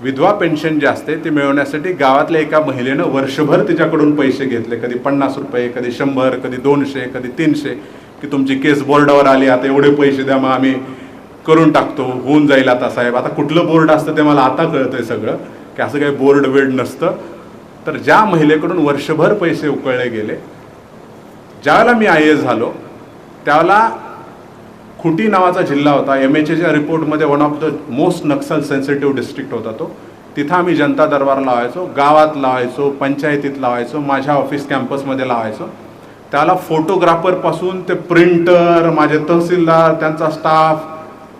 विधवा पेन्शन जे असते ते मिळवण्यासाठी गावातल्या एका महिलेनं वर्षभर तिच्याकडून पैसे घेतले. कधी 50 रुपये, कधी 100, कधी 200, कधी 300, की तुमची केस बोर्डावर आली, आता एवढे पैसे द्या, मग आम्ही करून टाकतो, होऊन जाईल आता साहेब. आता कुठलं बोर्ड असतं ते मला आता कळतंय सगळं, की असं काही बोर्ड वेड नसतं. तर ज्या महिलेकडून वर्षभर पैसे उकळले गेले, ज्यावेळेला मी IAS झालो त्यावेळेला खुटी नावाचा जिल्हा होता, MHAच्या रिपोर्टमध्ये one of the most Naxal sensitive district होता तो. तिथं आम्ही जनता दरबार लावायचो, गावात लावायचो, पंचायतीत लावायचो, माझ्या ऑफिस कॅम्पसमध्ये लावायचो. त्याला फोटोग्राफरपासून ते प्रिंटर, माझे तहसीलदार, त्यांचा स्टाफ,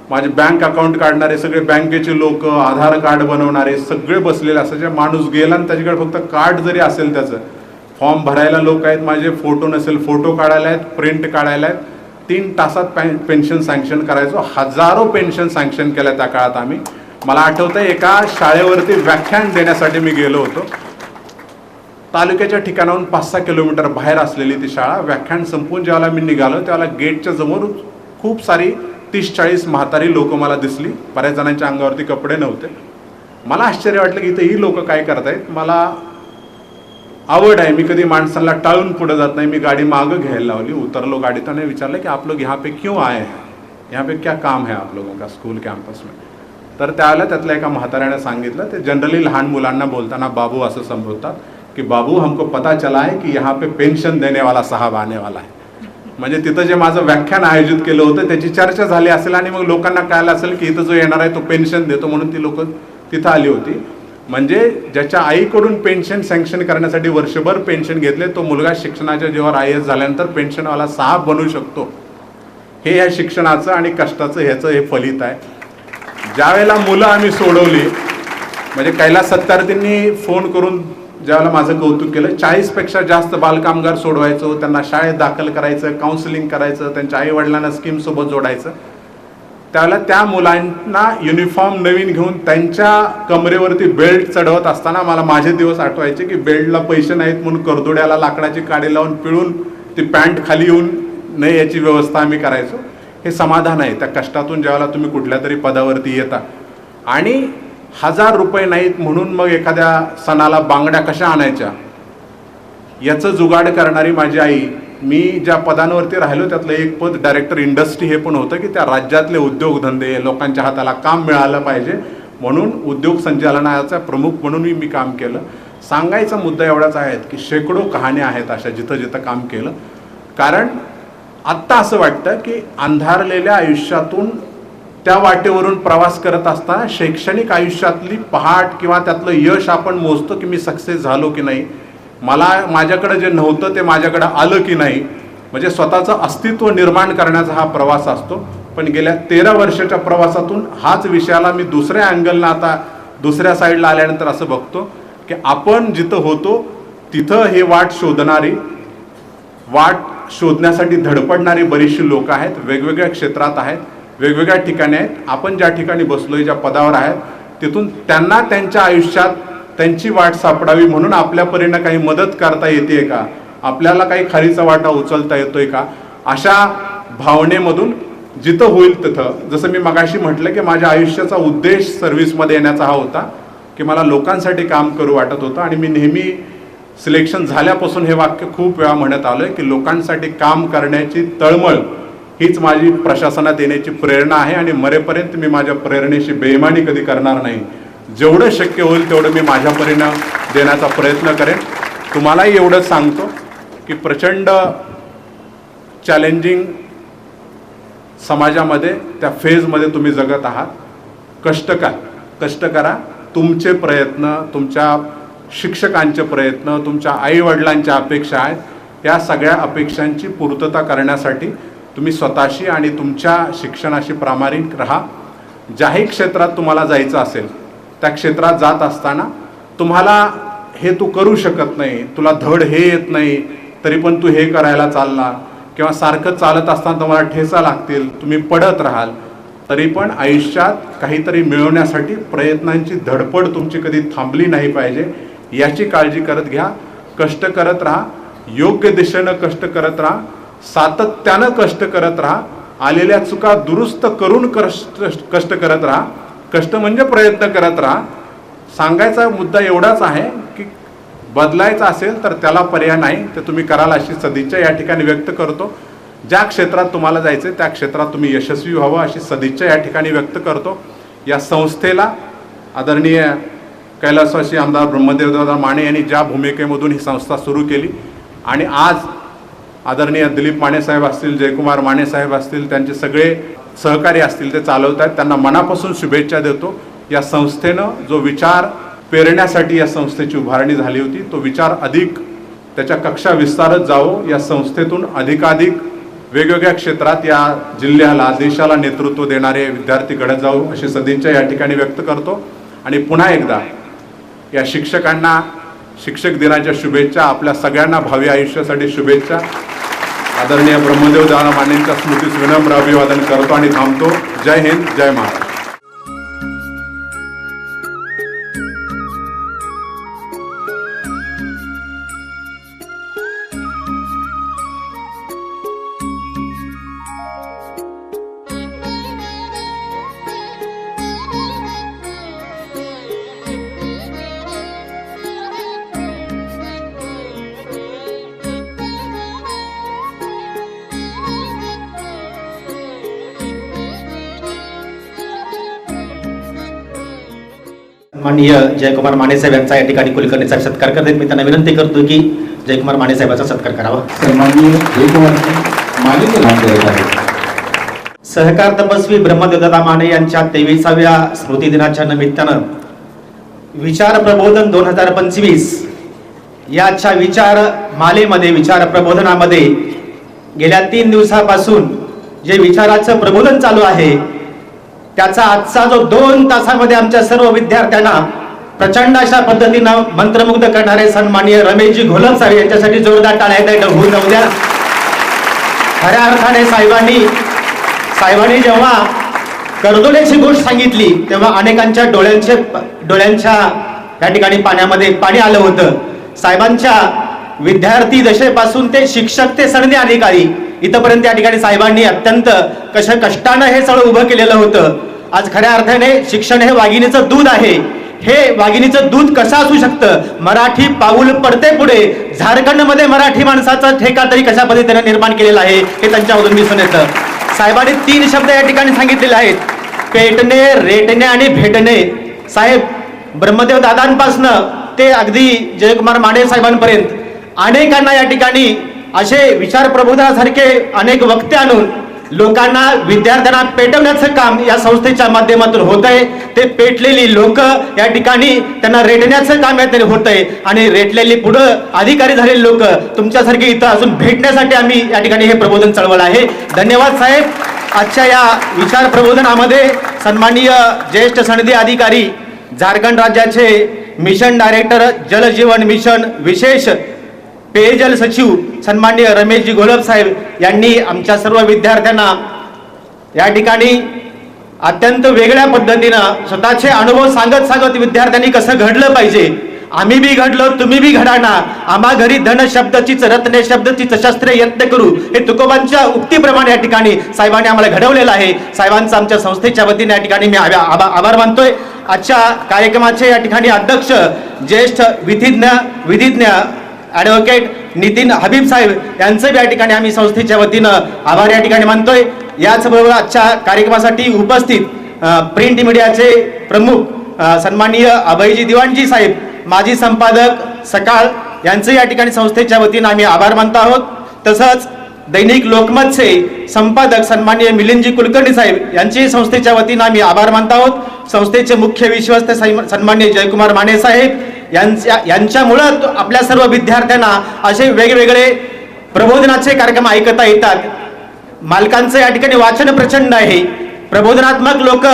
माझे बँक अकाउंट काढणारे सगळे बँकेचे लोक, आधार कार्ड बनवणारे सगळे बसलेले असायचे. माणूस गेला आणि त्याच्याकडे फक्त कार्ड जरी असेल त्याचं, फॉर्म भरायला लोक आहेत, माझे फोटो नसेल फोटो काढायला आहेत, प्रिंट काढायला आहेत. 3 तासात पेन्शन सँक्शन करायचो. हजारो पेन्शन सँक्शन केल्या त्या काळात आम्ही. मला आठवतं एका शाळेवरती व्याख्यान देण्यासाठी मी गेलो होतो. तालुक्याच्या ठिकाणाहून 5-6 किलोमीटर बाहेर असलेली ती शाळा. व्याख्यान संपून ज्यावेळेला मी निघालो त्यावेळेला गेटच्या समोर खूप सारी 30-40 म्हातारी लोक मला दिसली. बऱ्याच जणांच्या अंगावरती कपडे नव्हते. मला आश्चर्य वाटलं की इथं ही लोक काय करतायत. मला आवड आहे, मी कधी माणसाला टाळून पुढे जात नाही. मी गाडी मागं घ्यायला लावली, उतरलो गाडीत आणि विचारलं की आप लोग यहाँ पे क्यों आए हैं, यहाँ पे क्या काम है आप लोगों का स्कूल कॅम्पस में. तर त्यावेळेला त्यातल्या एका म्हाताऱ्याने सांगितलं, ते जनरली लहान मुलांना बोलताना बाबू असं संबोधतात की बाबू हमको पता चला है कि यहाँ पे पेन्शन देने वाला साहब आने वाला है. म्हणजे तिथं जे माझं व्याख्यान आयोजित केलं होतं त्याची चर्चा झाली असेल आणि मग लोकांना कळलं असेल की इथं जो येणार आहे तो पेन्शन देतो, म्हणून ती लोक तिथं आली होती. म्हणजे ज्याच्या आईकडून पेन्शन सँक्शन करण्यासाठी वर्षभर पेन्शन घेतले, तो मुलगा शिक्षणाच्या जीवावर IAS झाल्यानंतर पेन्शनवाला साहब बनू शकतो. हे या शिक्षणाचं आणि कष्टाचं ह्याचं हे फलित आहे. ज्या वेळेला मुलं आम्ही सोडवली, म्हणजे कैलास सत्यार्थींनी फोन करून ज्यावेळेला माझं कौतुक केलं, 40पेक्षा जास्त बालकामगार सोडवायचो, त्यांना शाळेत दाखल करायचं, काउन्सिलिंग करायचं, त्यांच्या आईवडिलांना स्कीमसोबत जोडायचं. त्यावेळेला त्या मुलांना युनिफॉर्म नवीन घेऊन त्यांच्या कमरेवरती बेल्ट चढवत असताना मला माझे दिवस आठवायचे की बेल्टला पैसे नाहीत म्हणून करदोड्याला लाकडाची काडी लावून पिळून ती पॅन्ट खाली येऊन नाही याची व्यवस्था आम्ही करायचो. हे समाधान आहे त्या कष्टातून ज्यावेळेला तुम्ही कुठल्या तरी पदावरती येता. आणि 1000 रुपये नाहीत म्हणून मग एखाद्या सणाला बांगड्या कशा आणायच्या याचं जुगाड करणारी माझी आई. मी ज्या पदांवरती राहिलो त्यातलं एक पद डायरेक्टर इंडस्ट्री हे पण होतं की त्या राज्यातले उद्योगधंदे, लोकांच्या हाताला काम मिळालं पाहिजे म्हणून उद्योग संचालनाचा प्रमुख म्हणून मी काम केलं. सांगायचा मुद्दा एवढाच आहे की शेकडो कहाण्या आहेत अशा जिथं जिथं काम केलं. कारण आत्ता असं वाटतं की अंधारलेल्या आयुष्यातून त्या वाटेवरून प्रवास करत असताना शैक्षणिक आयुष्यातली पहाट किंवा त्यातलं यश आपण मोजतो की मी सक्सेस झालो की नाही, मला माझ्याकडे जे नव्हतं ते माझ्याकडे आलं की नाही, म्हणजे स्वतःचं अस्तित्व निर्माण करण्याचा हा प्रवास असतो. पण गेल्या 13 वर्षाच्या प्रवासातून हाच विषयाला मी दुसऱ्या अँगलनं आता दुसऱ्या साईडला आल्यानंतर असं बघतो की आपण जिथं होतो तिथं हे वाट शोधण्यासाठी धडपडणारी बरीचशी लोक आहेत, वेगवेगळ्या क्षेत्रात आहेत, वेगवेगळ्या ठिकाणी आहेत. आपण ज्या ठिकाणी बसलोय, ज्या पदावर आहेत, तिथून त्यांना त्यांच्या आयुष्यात त्यांची वाट सापडावी म्हणून आपल्या परीनं काही मदत करता येते का, आपल्याला काही खारीचा वाटा उचलता येतोय का, अशा भावनेमधून जिथं होईल तिथं. जसं मी मगाशी म्हटलं की माझ्या आयुष्याचा उद्देश सर्व्हिसमध्ये येण्याचा हा होता की मला लोकांसाठी काम करू वाटत होतं. आणि मी नेहमी सिलेक्शन झाल्यापासून हे वाक्य खूप वेळा म्हणत आलोय की लोकांसाठी काम करण्याची तळमळ हीच माझी प्रशासनात येण्याची प्रेरणा आहे. आणि मरेपर्यंत मी माझ्या प्रेरणेशी बेईमानी कधी करणार नाही. जेवढं शक्य होईल तेवढं मी माझ्या परीनं देण्याचा प्रयत्न करेन. तुम्हालाही एवढंच सांगतो की प्रचंड चॅलेंजिंग समाजामध्ये त्या फेजमध्ये तुम्ही जगत आहात. कष्ट करा. तुमचे प्रयत्न, तुमच्या शिक्षकांचे प्रयत्न, तुमच्या आईवडिलांच्या अपेक्षा आहेत, या सगळ्या अपेक्षांची पूर्तता करण्यासाठी तुम्ही स्वतःशी आणि तुमच्या शिक्षणाशी प्रामाणिक राहा. ज्याही क्षेत्रात तुम्हाला जायचं असेल त्या क्षेत्रात जात असताना तुम्हाला हे तू करू शकत नाही, तुला धड हे येत नाही, तरी पण तू हे करायला चालला, किंवा सारखं चालत असताना तुम्हाला ठेचा लागतील, तुम्ही पडत राहाल, तरी पण आयुष्यात काहीतरी मिळवण्यासाठी प्रयत्नांची धडपड तुमची कधी थांबली नाही पाहिजे याची काळजी करत घ्या. कष्ट करत राहा, योग्य दिशेनं कष्ट करत राहा, सातत्यानं कष्ट करत राहा, आलेल्या चुका दुरुस्त करून कष्ट करत राहा. कष्ट म्हणजे प्रयत्न करत राहा. सांगायचा मुद्दा एवढाच आहे की बदलायचं असेल तर त्याला पर्याय नाही, तर तुम्ही कराल अशी सदिच्छा या ठिकाणी व्यक्त करतो. ज्या क्षेत्रात तुम्हाला जायचं त्या क्षेत्रात तुम्ही यशस्वी व्हावं अशी सदिच्छा या ठिकाणी व्यक्त करतो. या संस्थेला आदरणीय कैलासवासी आमदार ब्रह्मदेवदादा माने यांनी ज्या भूमिकेमधून ही संस्था सुरू केली आणि आज आदरणीय दिलीप माने साहेब असतील, जयकुमार माने साहेब असतील, त्यांचे सगळे सहकारी असतील ते चालवत आहेत, त्यांना मनापासून शुभेच्छा देतो. या संस्थेनं जो विचार पेरण्यासाठी या संस्थेची उभारणी झाली होती तो विचार अधिक त्याच्या कक्षा विस्तारत जावो, या संस्थेतून अधिकाधिक वेगवेगळ्या क्षेत्रात या जिल्ह्याला, देशाला नेतृत्व देणारे विद्यार्थी घडत जाऊ अशी सदिच्छा या ठिकाणी व्यक्त करतो. आणि पुन्हा एकदा या शिक्षकांना शिक्षक दिनाच्या शुभेच्छा, आपल्या सगळ्यांना भावी आयुष्यासाठी शुभेच्छा. आदरणीय ब्रह्मदेवदादा मानेंच्या स्मृतीस विनम्र अभिवादन करतो आणि थांबतो. जय हिंद, जय महाराष्ट्र. माननीय जयकुमार माने साहेब यांचा या ठिकाणी कुलकर्णीचा सत्कार करते. मी त्यांना विनंती करतो की जयकुमार माने साहेबांचा सत्कार करावा. सन्माननीय जयकुमार मानेचे नाम करत आहे. सहकार तपस्वी ब्रह्मदेवदादा माने यांच्या 23व्या स्मृती दिनाच्या निमित्तानं विचार प्रबोधन 2025 याच्या विचार मालेमध्ये विचार प्रबोधनामध्ये गेल्या 3 दिवसापासून जे विचाराचं प्रबोधन चालू आहे त्याचा आजचा जो 2 तासामध्ये आमच्या सर्व विद्यार्थ्यांना प्रचंड अशा पद्धतीनं मंत्रमुग्ध करणारे सन्माननीय रमेशजी घोलप साहेब यांच्यासाठी जोरदार टाळ्या द्या. होऊ नऊ द्या. खऱ्या अर्थाने साहेबांनी जेव्हा कर्दोल्याची गोष्ट सांगितली तेव्हा अनेकांच्या डोळ्यांच्या या ठिकाणी पाण्यामध्ये पाणी आलं होतं. साहेबांच्या विद्यार्थी दशेपासून ते शिक्षक ते सनदी अधिकारी इथपर्यंत या ठिकाणी साहेबांनी अत्यंत कष्टानं हे सगळं उभं केलेलं होतं. आज खऱ्या अर्थाने शिक्षण हे वाघिणीचं दूध आहे. हे वाघिणीचं दूध कसं असू शकतं? मराठी पाऊल पडते पुढे. झारखंडमध्ये मराठी माणसाचा ठेका तरी कशा पद्धतीने निर्माण केलेला आहे हे त्यांच्यामधून दिसून येतं. साहेबांनी 3 शब्द या ठिकाणी सांगितलेले आहेत, पेटणे, रेटणे आणि भेटणे. साहेब ब्रह्मदेव दादांपासनं ते अगदी जयकुमार माने साहेबांपर्यंत अनेकांना या ठिकाणी असे विचार प्रबोधनासारखे अनेक वक्ते आणून लोकांना विद्यार्थ्यांना पेटवण्याचं काम या संस्थेच्या माध्यमातून होत आहे. ते पेटलेली लोक या ठिकाणी त्यांना रेटण्याचं काम या होत आहे आणि रेटलेली पुढं अधिकारी झालेले लोक तुमच्यासारखे इथं अजून भेटण्यासाठी आम्ही या ठिकाणी हे प्रबोधन चळवळ आहे. धन्यवाद साहेब. आजच्या या विचार प्रबोधनामध्ये सन्माननीय ज्येष्ठ सनदी अधिकारी झारखंड राज्याचे मिशन डायरेक्टर जलजीवन मिशन विशेष पेयजल सचिव सन्माननीय रमेशजी घोलप साहेब यांनी आमच्या सर्व विद्यार्थ्यांना या ठिकाणी अत्यंत वेगळ्या पद्धतीनं स्वतःचे अनुभव सांगत विद्यार्थ्यांनी कसं घडलं पाहिजे. आम्ही बी घडलो, तुम्ही बी घडा ना. आम्हा घरी धन शब्दचीच रत्ने शब्दचीच शस्त्रे यत्न करू हे तुकोबांच्या उक्तीप्रमाणे या ठिकाणी साहेबांनी आम्हाला घडवलेलं आहे. साहेबांचा आमच्या संस्थेच्या वतीने या ठिकाणी मी आभार मानतोय. आजच्या कार्यक्रमाचे या ठिकाणी अध्यक्ष ज्येष्ठ विधिज्ञ ॲडव्होकेट नितीन हबीब साहेब यांचं या ठिकाणी आम्ही संस्थेच्या वतीनं आभार या ठिकाणी मानतोय. याचबरोबर आजच्या कार्यक्रमासाठी उपस्थित प्रिंट मीडियाचे प्रमुख सन्माननीय अभयजी दिवाणजी साहेब, माजी संपादक सकाळ यांचं या ठिकाणी संस्थेच्या वतीनं आम्ही आभार मानतो आहोत. तसंच दैनिक लोकमतचे संपादक सन्माननीय मिलिंदजी कुलकर्णी साहेब यांची संस्थेच्या वतीनं आम्ही आभार मानतो आहोत. संस्थेचे मुख्य विश्वस्त सन्माननीय जयकुमार माने साहेब यांच्यामुळं आपल्या सर्व विद्यार्थ्यांना असे वेगवेगळे प्रबोधनाचे कार्यक्रम ऐकता येतात. मालकांचं या ठिकाणी वाचन प्रचंड आहे. प्रबोधनात्मक लोक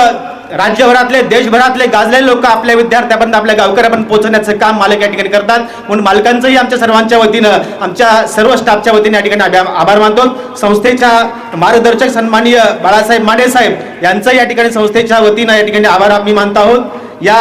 राज्यभरातले देशभरातले गाजलेले लोक आपल्या विद्यार्थ्यापर्यंत आपल्या गावकऱ्यापर्यंत पोहोचण्याचं काम मालक या ठिकाणी करतात. म्हणून मालकांचंही आमच्या सर्वांच्या वतीनं आमच्या सर्व स्टाफच्या वतीने या ठिकाणी आभार मानतो. संस्थेच्या मार्गदर्शक सन्माननीय बाळासाहेब माने साहेब यांचं या ठिकाणी संस्थेच्या वतीनं या ठिकाणी आभार आम्ही मानतो आहोत. या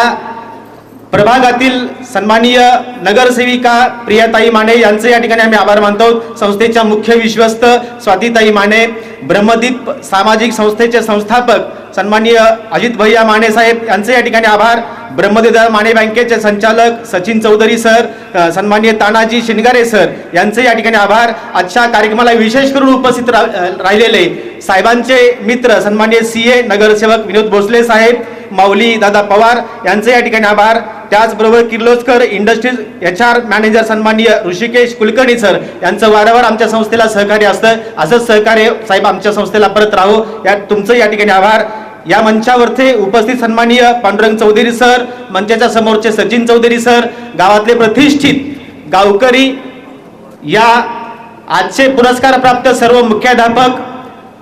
प्रभागातील सन्माननीय नगरसेविका प्रियाताई माने यांचे या ठिकाणी आम्ही आभार मानतो. संस्थेच्या मुख्य विश्वस्त स्वातीताई माने, ब्रह्मदीप सामाजिक संस्थेचे संस्थापक सन्माननीय अजित भैया माने साहेब यांचे या ठिकाणी आभार. ब्रह्मदेवदादा माने बँकेचे संचालक सचिन चौधरी सर, सन्माननीय तानाजी शिनगारे सर यांचे या ठिकाणी आभार. आजच्या कार्यक्रमाला विशेष करून उपस्थित राहिलेले साहेबांचे मित्र सन्माननीय CA नगरसेवक विनोद भोसले साहेब, माऊली दादा पवार यांचे या ठिकाणी आभार. त्याचबरोबर किर्लोस्कर इंडस्ट्रीज HR मॅनेजर सन्माननीय ऋषिकेश कुलकर्णी सर यांचं वारंवार आमच्या संस्थेला सहकार्य असतं. असंच सहकार्य साहेब आमच्या संस्थेला परत राहो या तुमचं या ठिकाणी आभार. या मंचावरचे उपस्थित सन्माननीय पांडुरंग चौधरी सर, मंचाच्या समोरचे सचिन चौधरी सर, गावातले प्रतिष्ठित गावकरी, या आजचे पुरस्कार प्राप्त सर्व मुख्याध्यापक,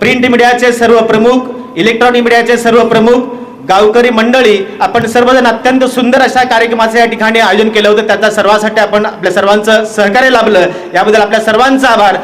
प्रिंट मीडियाचे सर्व प्रमुख, इलेक्ट्रॉनिक मीडियाचे सर्व प्रमुख, गावकरी मंडळी, आपण सर्वजण अत्यंत सुंदर अशा कार्यक्रमाचे या ठिकाणी आयोजन केलं होतं. त्याचा सर्वांसाठी आपण आपल्या सर्वांचं सहकार्य लाभलं याबद्दल आपल्या सर्वांचा आभार.